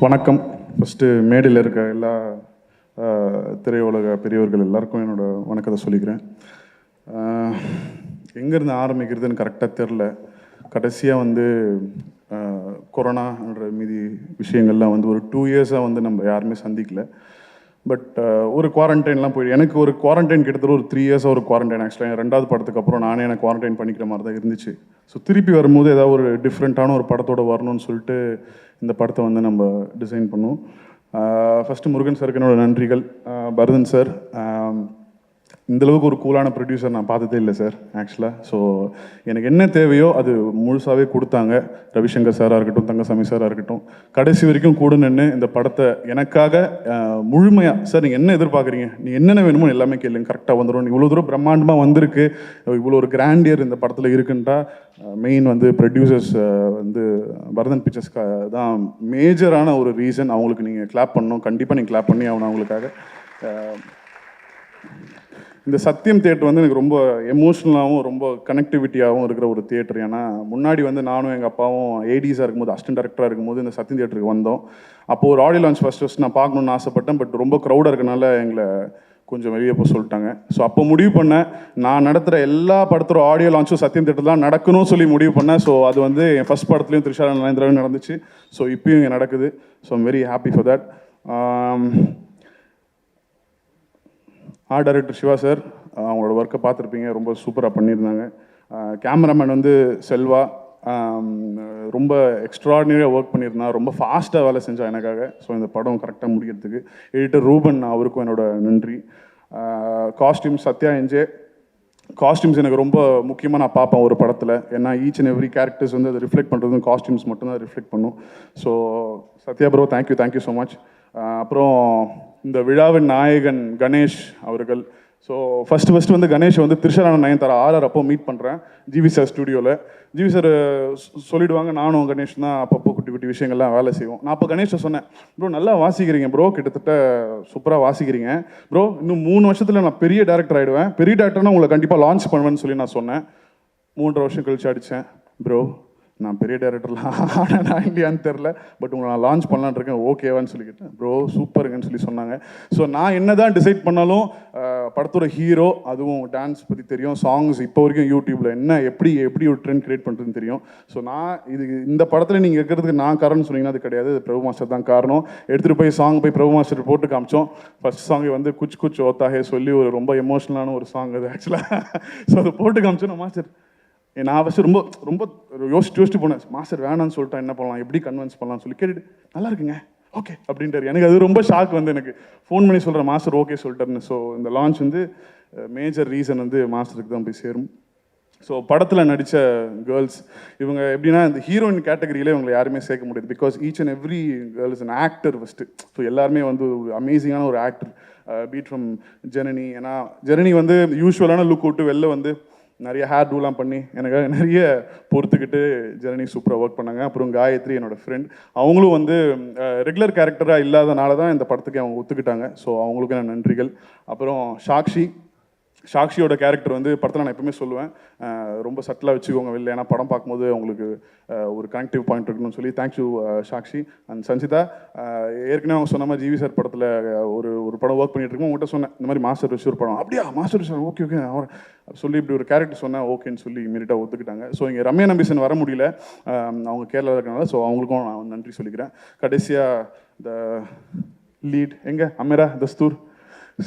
வணக்கம். ஃபஸ்ட்டு மேடையில் இருக்க எல்லா திரையுலக பெரியவர்கள் எல்லாருக்கும் என்னோட வணக்கத்தை சொல்லிக்கிறேன். எங்கேருந்து ஆரம்பிக்கிறதுன்னு கரெக்டாக தெரில. கடைசியாக கொரோனான்ற மீதி விஷயங்கள்லாம் ஒரு 2 இயர்ஸாக நம்ம யாருமே சந்திக்கல. பட் ஒரு குவாரண்டைன்லாம் போயிட்டு, எனக்கு ஒரு குவாரண்டைன் கிட்டத்தட்ட ஒரு 3 இயர்ஸாக ஒரு குவாரண்டைன். ஆக்சுவலாக 2வது படத்துக்கு அப்புறம் நானே எனக்கு குவாரண்டைன் பண்ணிக்கிற மாதிரி தான் இருந்துச்சு. ஸோ திருப்பி வரும்போது ஏதாவது ஒரு டிஃப்ரெண்ட்டான ஒரு படத்தோடு வரணும்னு சொல்லிட்டு இந்த படத்தை நம்ம டிசைன் பண்ணுவோம். ஃபஸ்ட்டு முருகன் சாருக்கு என்னோட நன்றிகள். பரதன் சார், இந்தளவுக்கு ஒரு கூலான ப்ரொடியூசர் நான் பார்த்ததே இல்லை சார் ஆக்சுவலாக. ஸோ எனக்கு என்ன தேவையோ அது முழுசாகவே கொடுத்தாங்க. ரவிசங்கர் சாராக இருக்கட்டும், தங்கசாமி சாராக இருக்கட்டும், கடைசி வரைக்கும் கூட நின்று இந்த படத்தை எனக்காக முழுமையாக, சார் நீங்கள் என்ன எதிர்பார்க்குறீங்க, நீ என்னென்ன வேணுமோ எல்லாமே கேளுங்க, கரெக்டாக வந்துடும். இவ்வளோ தூரம் பிரம்மாண்டமாக வந்திருக்கு, இவ்வளோ ஒரு கிராண்டியர் இந்த படத்தில் இருக்குன்றா மெயின் வந்து ப்ரொடியூசர்ஸ் வந்து பரதன் பிக்சர்ஸ்க்கு தான் மேஜரான ஒரு ரீசன். அவங்களுக்கு நீங்கள் கிளாப் பண்ணணும், கண்டிப்பாக நீங்கள் கிளாப் பண்ணி ஆகணும் அவங்களுக்காக. இந்த சத்தியம் தியேட்டர் வந்து எனக்கு ரொம்ப எமோஷ்னலாகவும் ரொம்ப கனெக்டிவிட்டியாகவும் இருக்கிற ஒரு தியேட்டர். ஏன்னா முன்னாடி வந்து நானும் எங்கள் அப்பாவும் ஏடிஸாக இருக்கும்போது, அசிஸ்டன்ட் டேரக்டராக இருக்கும்போது இந்த சத்தியம் தியேட்டருக்கு வந்தோம். அப்போது ஒரு ஆடியோ லான்ச் ஃபஸ்ட் நான் பார்க்கணுன்னு ஆசைப்பட்டேன். பட் ரொம்ப க்ரௌடாக இருக்கனால எங்களை கொஞ்சம் வெளியே போக சொல்லிட்டாங்க. ஸோ அப்போ முடிவு பண்ணேன், நான் நடத்துகிற எல்லா படத்தோட ஆடியோ லான்ச்சும் சத்தியம் தியேட்டர் தான் நடக்கணும்னு சொல்லி முடிவு பண்ணேன். ஸோ அது வந்து என் ஃபஸ்ட் படத்துலையும் த்ரிஷா நரேந்திராவும் நடந்துச்சு. ஸோ இப்பயும் இங்கே நடக்குது. So I'm very happy for that. Art director Siva sir, அவங்களோட ஒர்க்கை பார்த்துருப்பீங்க, ரொம்ப சூப்பராக பண்ணியிருந்தாங்க. கேமராமேன் வந்து செல்வா, ரொம்ப எக்ஸ்ட்ராடினரியாக ஒர்க் பண்ணியிருந்தான், ரொம்ப ஃபாஸ்ட்டாக வேலை செஞ்சான் எனக்காக. ஸோ இந்த படம் கரெக்டாக முடிக்கிறதுக்கு. எடிட்டர் ரூபன், அவருக்கும் என்னோட நன்றி. Costumes Sathya NJ. காஸ்டியூம்ஸ் எனக்கு ரொம்ப முக்கியமாக நான் பார்ப்பேன் ஒரு படத்தில். ஏன்னா ஈச் அண்ட் எவ்ரி கேரக்டர்ஸ் வந்து அதை ரிஃப்ளெக்ட் பண்ணுறது காஸ்டியூம்ஸ் மட்டும்தான் ரிஃப்ளெக்ட் பண்ணும். So Sathya bro, thank you so much. அப்புறம் இந்த விழாவின் நாயகன் கணேஷ் அவர்கள். ஸோ ஃபஸ்ட்டு வந்து கணேஷ் வந்து த்ரிஷா நயன்தாரா ஆர்ஆர் அப்போ மீட் பண்ணுறேன் ஜிவி சார் ஸ்டுடியோவில். ஜிவி சார் சொல்லிவிடுவாங்க, நானும் கணேஷ் தான் அப்பப்போ குட்டி குட்டி விஷயங்கள்லாம் வேலை செய்வோம். நான் அப்போ கணேஷை சொன்னேன், ப்ரோ நல்லா வாசிக்கிறீங்க ப்ரோ, கிட்டத்தட்ட சூப்பராக வாசிக்கிறீங்க ப்ரோ, இன்னும் 3 வருஷத்தில் நான் பெரிய டேரக்டர் ஆகிடுவேன், பெரிய டேரக்டர்னா உங்களை கண்டிப்பாக லான்ச் பண்ணுவேன்னு சொல்லி நான் சொன்னேன். 3.5 வருஷம் கழிச்சு அடித்தேன், ப்ரோ நான் பெரிய டேரக்டர்லாம் ஆனா இல்லையான்னு தெரில, பட் உங்களை நான் லான்ச் பண்ணலான்னு இருக்கேன், ஓகேவான்னு சொல்லி கேட்டேன். ப்ரோ சூப்பருங்கன்னு சொல்லி சொன்னாங்க. ஸோ நான் என்ன தான் டிசைட் பண்ணாலும் படத்தோட ஹீரோ, அதுவும் டான்ஸ் பற்றி தெரியும், சாங்ஸ் இப்போ வரைக்கும் யூடியூப்பில் என்ன எப்படி ஒரு ட்ரெண்ட் கிரியேட் பண்ணுறதுன்னு தெரியும். ஸோ நான் இந்த படத்தில் நீங்கள் இருக்கிறதுக்கு நான் காரணம் சொன்னீங்கன்னா அது கிடையாது, அது பிரபு மாஸ்டர் தான் காரணம். எடுத்துகிட்டு போய் சாங் போய் பிரபு மாஸ்டர் போட்டு காமிச்சோம். ஃபர்ஸ்ட் சாங் வந்து குச் குச் ஓத்தாஹே சொல்லி ஒரு ரொம்ப எமோஷ்னலான ஒரு சாங் அது ஆக்சுவலாக. ஸோ அதை போட்டு காமிச்சோம். நான் மாஸ்டர் நான் ஃபஸ்ட்டு ரொம்ப யோசிச்சு போனேன், மாஸ்டர் வேணான்னு சொல்லிட்டா என்ன பண்ணலாம், எப்படி கன்வின்ஸ் பண்ணலாம்னு சொல்லி கேட்டுட்டு நல்லா இருக்குங்க ஓகே அப்படின்ட்டார். எனக்கு அது ரொம்ப ஷாக் வந்து, எனக்கு ஃபோன் பண்ணி சொல்கிறேன் மாஸ்டர் ஓகே சொல்லிட்டாருன்னு. ஸோ இந்த லான்ச் வந்து மேஜர் ரீசன் வந்து மாஸ்டருக்கு தான் போய் சேரும். ஸோ படத்தில் நடித்த கேர்ள்ஸ் இவங்க எப்படின்னா, இந்த ஹீரோயின் கேட்டகரியில் இவங்களை யாருமே சேர்க்க முடியாது. Because each and every girl is an actor first. So எல்லாருமே வந்து ஒரு அமேசிங்கான ஒரு ஆக்டர். Beat from Janani. ஏன்னா ஜெனனி வந்து யூஸ்வலான லுக் விட்டு வெளில வந்து நிறைய ஹேர் டூலாம் பண்ணி எனக்காக நிறைய பொறுத்துக்கிட்டு ஜெர்னி சூப்பராக ஒர்க் பண்ணாங்க. அப்புறம் காயத்ரி என்னோட ஃப்ரெண்ட், அவங்களும் வந்து ரெகுலர் கேரக்டராக இல்லாதனால தான் இந்த படத்துக்கு அவங்க ஒத்துக்கிட்டாங்க. ஸோ அவங்களுக்கு நான் நன்றிகள். அப்புறம் சாக்ஷியோட கேரக்டர் வந்து படத்தில் நான் எப்பவுமே சொல்லுவேன், ரொம்ப சட்டிலாக வச்சுக்கோங்க வெளில, ஏன்னா படம் பார்க்கும்போது அவங்களுக்கு ஒரு கனெக்டிவ் பாயிண்ட் இருக்கணும்னு சொல்லி. Thank you Sakshi and Sanchita. ஏற்கனவே அவங்க சொன்ன மாதிரி ஜிவி சார் படத்தில் ஒரு படம் ஒர்க் பண்ணிட்டு இருக்கோம், உங்கள்கிட்ட சொன்னேன் இந்த மாதிரி மாஸ்டர் விஷயம் படம், அப்படியா மாஸ்டர் விஷயம் ஓகே அவர் சொல்லி இப்படி ஒரு கேரக்டர் சொன்னேன், ஓகேன்னு சொல்லி இமீடியட்டாக ஒத்துக்கிட்டாங்க. ஸோ இங்கே ரம்யா நம்பிசன் வர முடியல, அவங்க கேரளாவில் இருக்கனால. ஸோ அவங்களுக்கும் நான் நன்றி சொல்லிக்கிறேன். கடைசியாக the lead Ameera Dastur.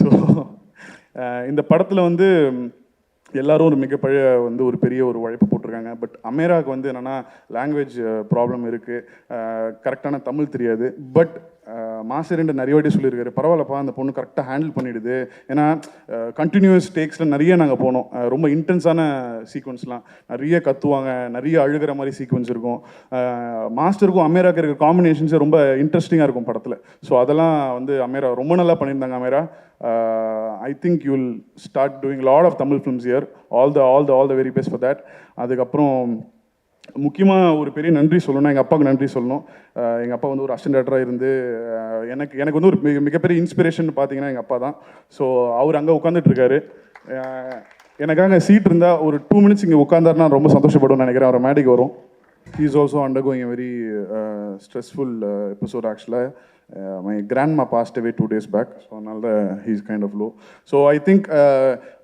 So இந்த படத்தில் வந்து எல்லாரும் ஒரு மிகப்பழைய வந்து ஒரு பெரிய ஒரு உழைப்பு போட்டிருக்காங்க. பட் அமேராவுக்கு வந்து என்னென்னா லாங்குவேஜ் ப்ராப்ளம் இருக்குது, கரெக்டான தமிழ் தெரியாது. பட் மாஸ்டர் நிறைய வாட்டி சொல்லியிருக்காரு, பரவாயில்லப்பா அந்த பொண்ணு கரெக்டாக ஹேண்டில் பண்ணிவிடுது. ஏன்னா கண்டினியூஸ் டேக்ஸில் நிறைய நாங்கள் போனோம், ரொம்ப இன்டென்ஸான சீக்வன்ஸ்லாம், நிறைய கத்துவாங்க, நிறைய அழுகிற மாதிரி சீக்வன்ஸ் இருக்கும். மாஸ்டருக்கும் அமேராவுக்கு இருக்கிற காம்பினேஷன்ஸே ரொம்ப இன்ட்ரெஸ்டிங்காக இருக்கும் படத்தில். ஸோ அதெல்லாம் வந்து அமேரா ரொம்ப நல்லா பண்ணியிருந்தாங்க. Amyra I think you will start doing lot of Tamil films year. All the very best for that. அதுக்கப்புறம் முக்கியமாக ஒரு பெரிய நன்றி சொல்லணும், எங்கள் அப்பாவுக்கு நன்றி சொல்லணும். எங்கள் அப்பா வந்து ஒரு அசிஸ்டன்ட் டேரக்டராக இருந்து எனக்கு வந்து ஒரு மிகப்பெரிய இன்ஸ்பிரேஷன் பார்த்தீங்கன்னா எங்கள் அப்பா தான். ஸோ அவர் அங்கே உட்காந்துட்ருக்காரு, எனக்காக சீட் இருந்தால் ஒரு 2 மினிட்ஸ் இங்கே உட்காந்தாருன்னா ரொம்ப சந்தோஷப்படுவேன்னு நினைக்கிறேன். அவர் மேடைக்கு வரும். He is also undergoing a very stressful episode ஆக்சுவலாக. My grandma passed away 2 days back, so அதனால he's kind of low. So I think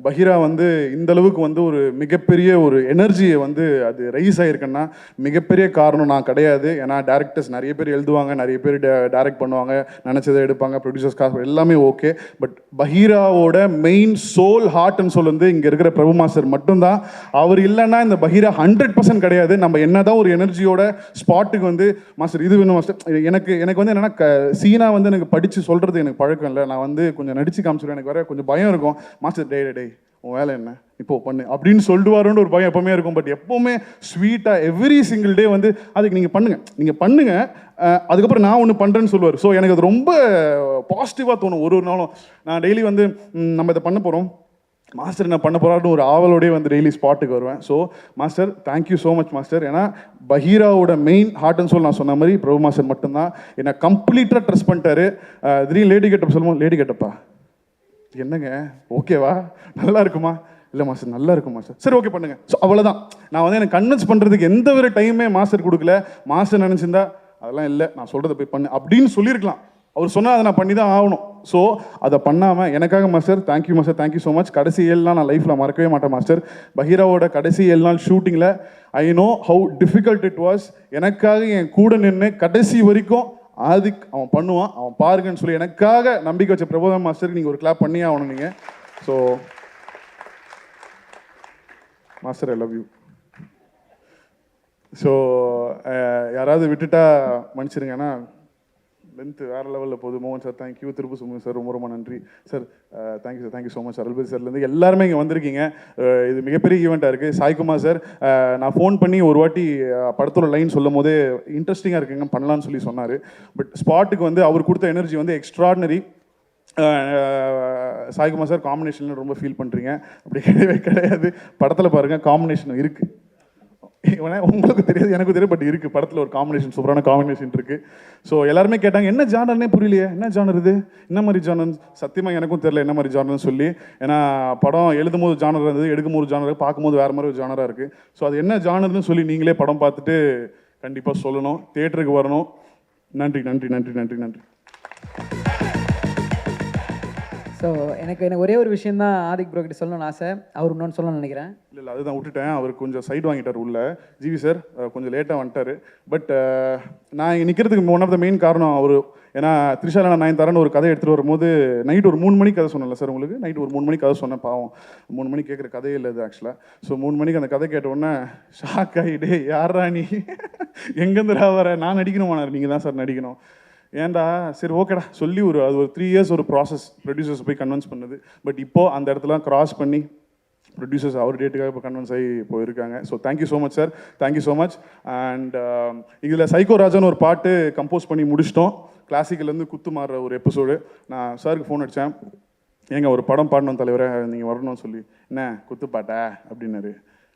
Bagheera வந்து இந்த அளவுக்கு வந்து ஒரு மிகப்பெரிய ஒரு எனர்ஜியை வந்து அது ரைஸ் ஆகிருக்குன்னா மிகப்பெரிய காரணம் நான் கிடையாது. ஏன்னா டேரக்டர்ஸ் நிறைய பேர் எழுதுவாங்க, நிறைய பேர் டைரக்ட் பண்ணுவாங்க, நினச்சதை எடுப்பாங்க, ப்ரொடியூசர்ஸ் காசு எல்லாமே ஓகே. பட் பஹீராவோட மெயின் சோல் ஹார்ட்னு சொல்லி வந்து இங்கே இருக்கிற பிரபு மாஸ்டர் மட்டும்தான். அவர் இல்லைன்னா இந்த பஹீரா 100% கிடையாது. நம்ம என்ன தான் ஒரு எனர்ஜியோட ஸ்பாட்டுக்கு வந்து மாஸ்டர் இது வேணும் மாஸ்டர், எனக்கு வந்து என்னென்னா சீனாக வந்து எனக்கு படித்து சொல்கிறது எனக்கு பழக்கம் இல்லை. நான் வந்து கொஞ்சம் நடித்து காமிச்சிடுவேன். எனக்கு வர கொஞ்சம் பயம் இருக்கும். மாஸ்டர் டே உன் வேலை என்ன இப்போ பண்ணு அப்படின்னு சொல்லிடுவாருன்னு ஒரு பயம் எப்போவுமே இருக்கும். பட் எப்போவுமே ஸ்வீட்டாக எவ்ரி சிங்கிள் டே வந்து அதுக்கு நீங்கள் பண்ணுங்கள் அதுக்கப்புறம் நான் ஒன்று பண்ணுறேன்னு சொல்லுவார். ஸோ எனக்கு அது ரொம்ப பாசிட்டிவாக தோணும். ஒரு நாளும் நான் டெய்லி வந்து நம்ம இதை பண்ண போகிறோம், மாஸ்டர் என்ன பண்ண போகிறாருன்னு ஒரு ஆவலோடய வந்து டெய்லி ஸ்பாட்டுக்கு வருவேன். So master thank you so much master. ஏன்னா பஹீராவோட மெயின் ஹார்ட் அண்ட் சோல் நான் சொன்ன மாதிரி பிரபு மாஸ்டர் மட்டும்தான் என்னை கம்ப்ளீட்டாக ட்ரெஸ் பண்ணிட்டாரு. திடீர்னு லேடி கெட்டப் சொல்லுவோம், லேடி கெட்டப்பா என்னங்க ஓகேவா நல்லா இருக்குமா, இல்லை மாஸ்டர் நல்லா இருக்கும் மாஸ்டர், சரி ஓகே பண்ணுங்க. ஸோ அவ்வளோதான். நான் வந்து எனக்கு கன்வின்ஸ் பண்ணுறதுக்கு எந்த ஒரு டைமே மாஸ்டர் கொடுக்கல. மாஸ்டர் நினச்சிருந்தா அதெல்லாம் இல்லை நான் சொல்கிறத போய் பண்ணு அப்படின்னு சொல்லியிருக்கலாம். அவர் சொன்னால் அதை நான் பண்ணி தான் ஆகணும். ஸோ அதை பண்ணாமல் எனக்காக master thank you master, thank you so much. கடைசி 7 நாள் நான் லைஃப்பில் மறக்கவே மாட்டேன் மாஸ்டர். பஹீராவோட கடைசி 7 நாள் ஷூட்டிங்கில் I know how difficult it was. எனக்காக என் கூட நின்று கடைசி வரைக்கும் ஆதிக் அவன் பண்ணுவான், அவன் பாருங்கன்னு சொல்லி எனக்காக நம்பிக்கை வச்ச பிரபோதம் மாஸ்டருக்கு நீங்கள் ஒரு கிளாப் பண்ணியே ஆகணும் நீங்கள். So master I love you. So யாராவது விட்டுட்டா மன்னிச்சிருங்கன்னா லென்த்து வேறு லெவலில் போகுது. மோகன் சார் தேங்க்யூ, திருப்பு சுமன் சார் ரொம்ப ரொம்ப நன்றி sir, thank you sir, thank you so much. Arulpathi சார்லேருந்து எல்லாருமே இங்கே வந்திருக்கீங்க. இது மிகப்பெரிய ஈவெண்ட்டாக இருக்குது. சாய்குமார் சார் நான் ஃபோன் பண்ணி ஒரு வாட்டி படத்தோட லைன் சொல்லும் போதே இன்ட்ரெஸ்டிங்காக இருக்குங்க பண்ணலான்னு சொல்லி சொன்னார். பட் ஸ்பாட்டுக்கு வந்து அவர் கொடுத்த எனர்ஜி வந்து எக்ஸ்ட்ராடினரி. சாய்குமார் சார் காம்பினேஷன் ரொம்ப ஃபீல் பண்ணுறீங்க, அப்படி கிடையவே கிடையாது. படத்தில் பாருங்கள் காம்பினேஷன் இருக்குது, உங்களுக்கு தெரியாது எனக்கு தெரியும், பட் இருக்குது படத்தில் ஒரு காம்பினேஷன், சூப்பரான காம்பினேஷன் இருக்குது. ஸோ எல்லாருமே கேட்டாங்க என்ன ஜானர்னே புரியலையே, என்ன ஜானர் இது, என்ன மாதிரி ஜானர், சத்தியமாக எனக்கும் தெரியல என்ன மாதிரி ஜானர்னு சொல்லி. ஏன்னா படம் எழுதும் போது ஜானர் இருந்தது, எடுக்கும்போது ஜானர், பார்க்கும்போது வேறு மாதிரி ஒரு ஜானராக இருக்குது. ஸோ அது என்ன ஜானர்னு சொல்லி நீங்களே படம் பார்த்துட்டு கண்டிப்பாக சொல்லணும், தியேட்டருக்கு வரணும். நன்றி நன்றி நன்றி நன்றி நன்றி. ஸோ எனக்கு ஒரே ஒரு விஷயம் தான் ஆதிக் ப்ரோ கிட்ட சொல்லணும்னு ஆசை. அவர் இன்னொன்று சொல்லணும்னு நினைக்கிறேன். இல்லை அதுதான் விட்டுட்டேன். அவர் கொஞ்சம் சைடு வாங்கிட்டார் உள்ள. ஜிவி சார் கொஞ்சம் லேட்டாக வந்துட்டார். பட் நான் இங்கே நிற்கிறதுக்கு ஒன் ஆஃப் த மெயின் காரணம் அவர். ஏன்னா த்ரிஷாலா நான் தரேன்னு ஒரு கதை எடுத்துகிட்டு வரும்போது நைட் ஒரு 3 மணிக்கு கதை சொன்னேன்ல சார் உங்களுக்கு, நைட் ஒரு 3 மணிக்கு கதை சொன்னேன். பாவம் 3 மணிக்கு கேட்குற கதையே இல்லை அது ஆக்சுவலாக. ஸோ 3 மணிக்கு அந்த கதை கேட்ட உடனே ஷாக் ஆகிடே, யாரா நீ எங்கேருந்துடா வர, நான் நடிக்கணுமானார். நீங்கள் தான் சார் நடிக்கணும். ஏன்டா சரி ஓகேடா சொல்லி அது ஒரு 3 இயர்ஸ் ஒரு ப்ராசஸ், ப்ரொடியூசர்ஸ் போய் கன்வின்ஸ் பண்ணுது. பட் இப்போது அந்த இடத்துல கிராஸ் பண்ணி ப்ரொடியூசர்ஸ் அவர் டேட்டுக்காக இப்போ கன்வின்ஸ் ஆகி போயிருக்காங்க. So thank you so much sir, thank you so much. And இதில் சைக்கோ ராஜான்னு ஒரு பாட்டு கம்போஸ் பண்ணி முடிச்சிட்டோம். கிளாசிக்கல்லேருந்து குத்து மாறுற ஒரு எபிசோடு. நான் சாருக்கு ஃபோன் அடித்தேன், ஏங்க ஒரு படம் பாடணும் தலைவரை, நீங்கள் வரணும்னு சொல்லி. என்ன குத்து பாட்டா அப்படின்னாரு.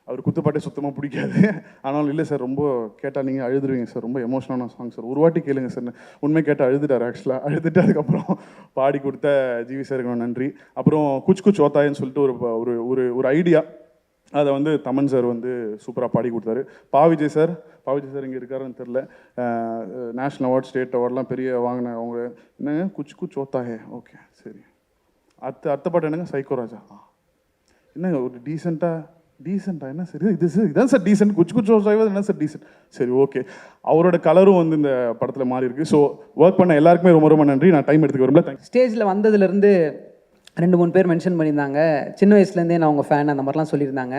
அவர் குத்துப்பாட்டே சுத்தமாக பிடிக்காது. ஆனாலும் இல்லை சார் ரொம்ப கேட்டால் நீங்கள் அழுதுருவீங்க சார், ரொம்ப எமோஷனான சாங் சார், ஒரு வாட்டி கேளுங்க சார். உண்மை கேட்டால் அழுதுட்டார் ஆக்சுவலாக. அழுதுட்டு அதுக்கப்புறம் பாடி கொடுத்த ஜிவி சாருக்கு நன்றி. அப்புறம் குச் குச் ஓத்தாயின்னு சொல்லிட்டு ஒரு ஒரு ஒரு ஐடியா, அதை வந்து தமன் சார் வந்து சூப்பராக பாடி கொடுத்தாரு. பாவிஜய் சார் இங்கே இருக்காருன்னு தெரில, நேஷ்னல் அவார்ட் ஸ்டேட் அவார்ட்லாம் பெரிய வாங்கின அவங்க. என்னங்க குச் குச் ஓத்தாயே, ஓகே சரி. அடுத்த பாட்டு என்னங்க சைக்கோ ராஜா. என்னங்க ஒரு டீசெண்டாக என்ன சரி இதான் சார் டீசென்ட், குச்சு குச்சு ஓசாய்வது என்ன சார் டீசென்ட், சரி ஓகே. அவரோட கலரும் வந்து இந்த படத்தில் மாறி இருக்கு. ஸோ ஒர்க் பண்ண எல்லாருக்குமே ரொம்ப ரொம்ப நன்றி. நான் டைம் எடுத்துக்க வரும்ல. தேங்க்ஸ். ஸ்டேஜில் வந்ததுலேருந்து 2-3 பேர் மென்ஷன் பண்ணியிருந்தாங்க, சின்ன வயசுலேருந்தே நான் உங்கள் ஃபேன் அந்த மாதிரிலாம் சொல்லியிருந்தாங்க.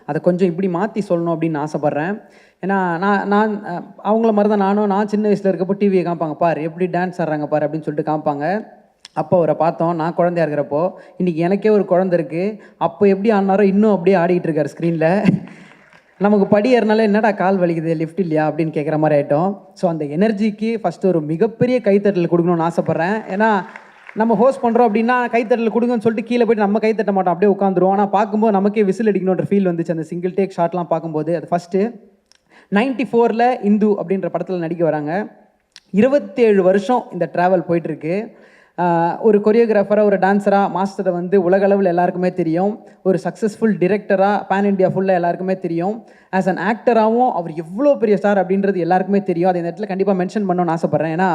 அதை கொஞ்சம் இப்படி மாற்றி சொல்லணும் அப்படின்னு ஆசைப்பட்றேன். ஏன்னா நான் அவங்கள மாதிரி தான் நான் சின்ன வயசில் இருக்கப்போ டிவியை காமிப்பாங்க, பாரு எப்படி டான்ஸ் ஆடுறாங்க பாரு அப்படின்னு சொல்லிட்டு காமிப்பாங்க. அப்போ அவரை பார்த்தோம், நான் குழந்தையா இருக்கிறப்போ. இன்றைக்கி எனக்கே ஒரு குழந்தை இருக்குது, அப்போ எப்படி ஆடினாரோ இன்னும் அப்படியே ஆடிக்கிட்டு இருக்கார் ஸ்க்ரீனில். நமக்கு படி ஏறினால என்னடா கால் வலிக்குது, லிஃப்ட் இல்லையா அப்படின்னு கேட்குற மாதிரி ஆகிட்டோம். ஸோ அந்த எனர்ஜிக்கு ஃபஸ்ட்டு ஒரு மிகப்பெரிய கைத்தட்டல் கொடுக்கணும்னு ஆசைப்பட்றேன். ஏன்னா நம்ம ஹோஸ்ட் பண்ணுறோம் அப்படின்னா கைத்தட்டல் கொடுங்கன்னு சொல்லிட்டு கீழே போய்ட்டு நம்ம கைத்தட்ட மாட்டோம், அப்படியே உட்காந்துருவோம். ஆனால் பார்க்கும்போது நமக்கே விசில் அடிக்கணுன்ற ஃபீல் வந்துச்சு அந்த சிங்கிள் டேக் ஷாட்லாம் பார்க்கும்போது. அது ஃபஸ்ட்டு 94 இந்து அப்படின்ற படத்தில் நடிக்க வராங்க. 27 வருஷம் இந்த ட்ராவல் போயிட்டுருக்கு. ஒரு கொரியோகிராஃபராக, ஒரு டான்ஸராக, மாஸ்டரை வந்து உலகளவில் எல்லாருக்குமே தெரியும். ஒரு சக்ஸஸ்ஃபுல் டிரெக்டராக பேன் இண்டியா ஃபுல்லாக எல்லாருக்குமே தெரியும். ஆஸ் அன் ஆக்டராகவும் அவர் எவ்வளோ பெரிய ஸ்டார் அப்படின்றது எல்லாருக்குமே தெரியும். அதை இந்த இடத்துல கண்டிப்பாக மென்ஷன் பண்ணணும்னு ஆசைப்பட்றேன். ஏன்னா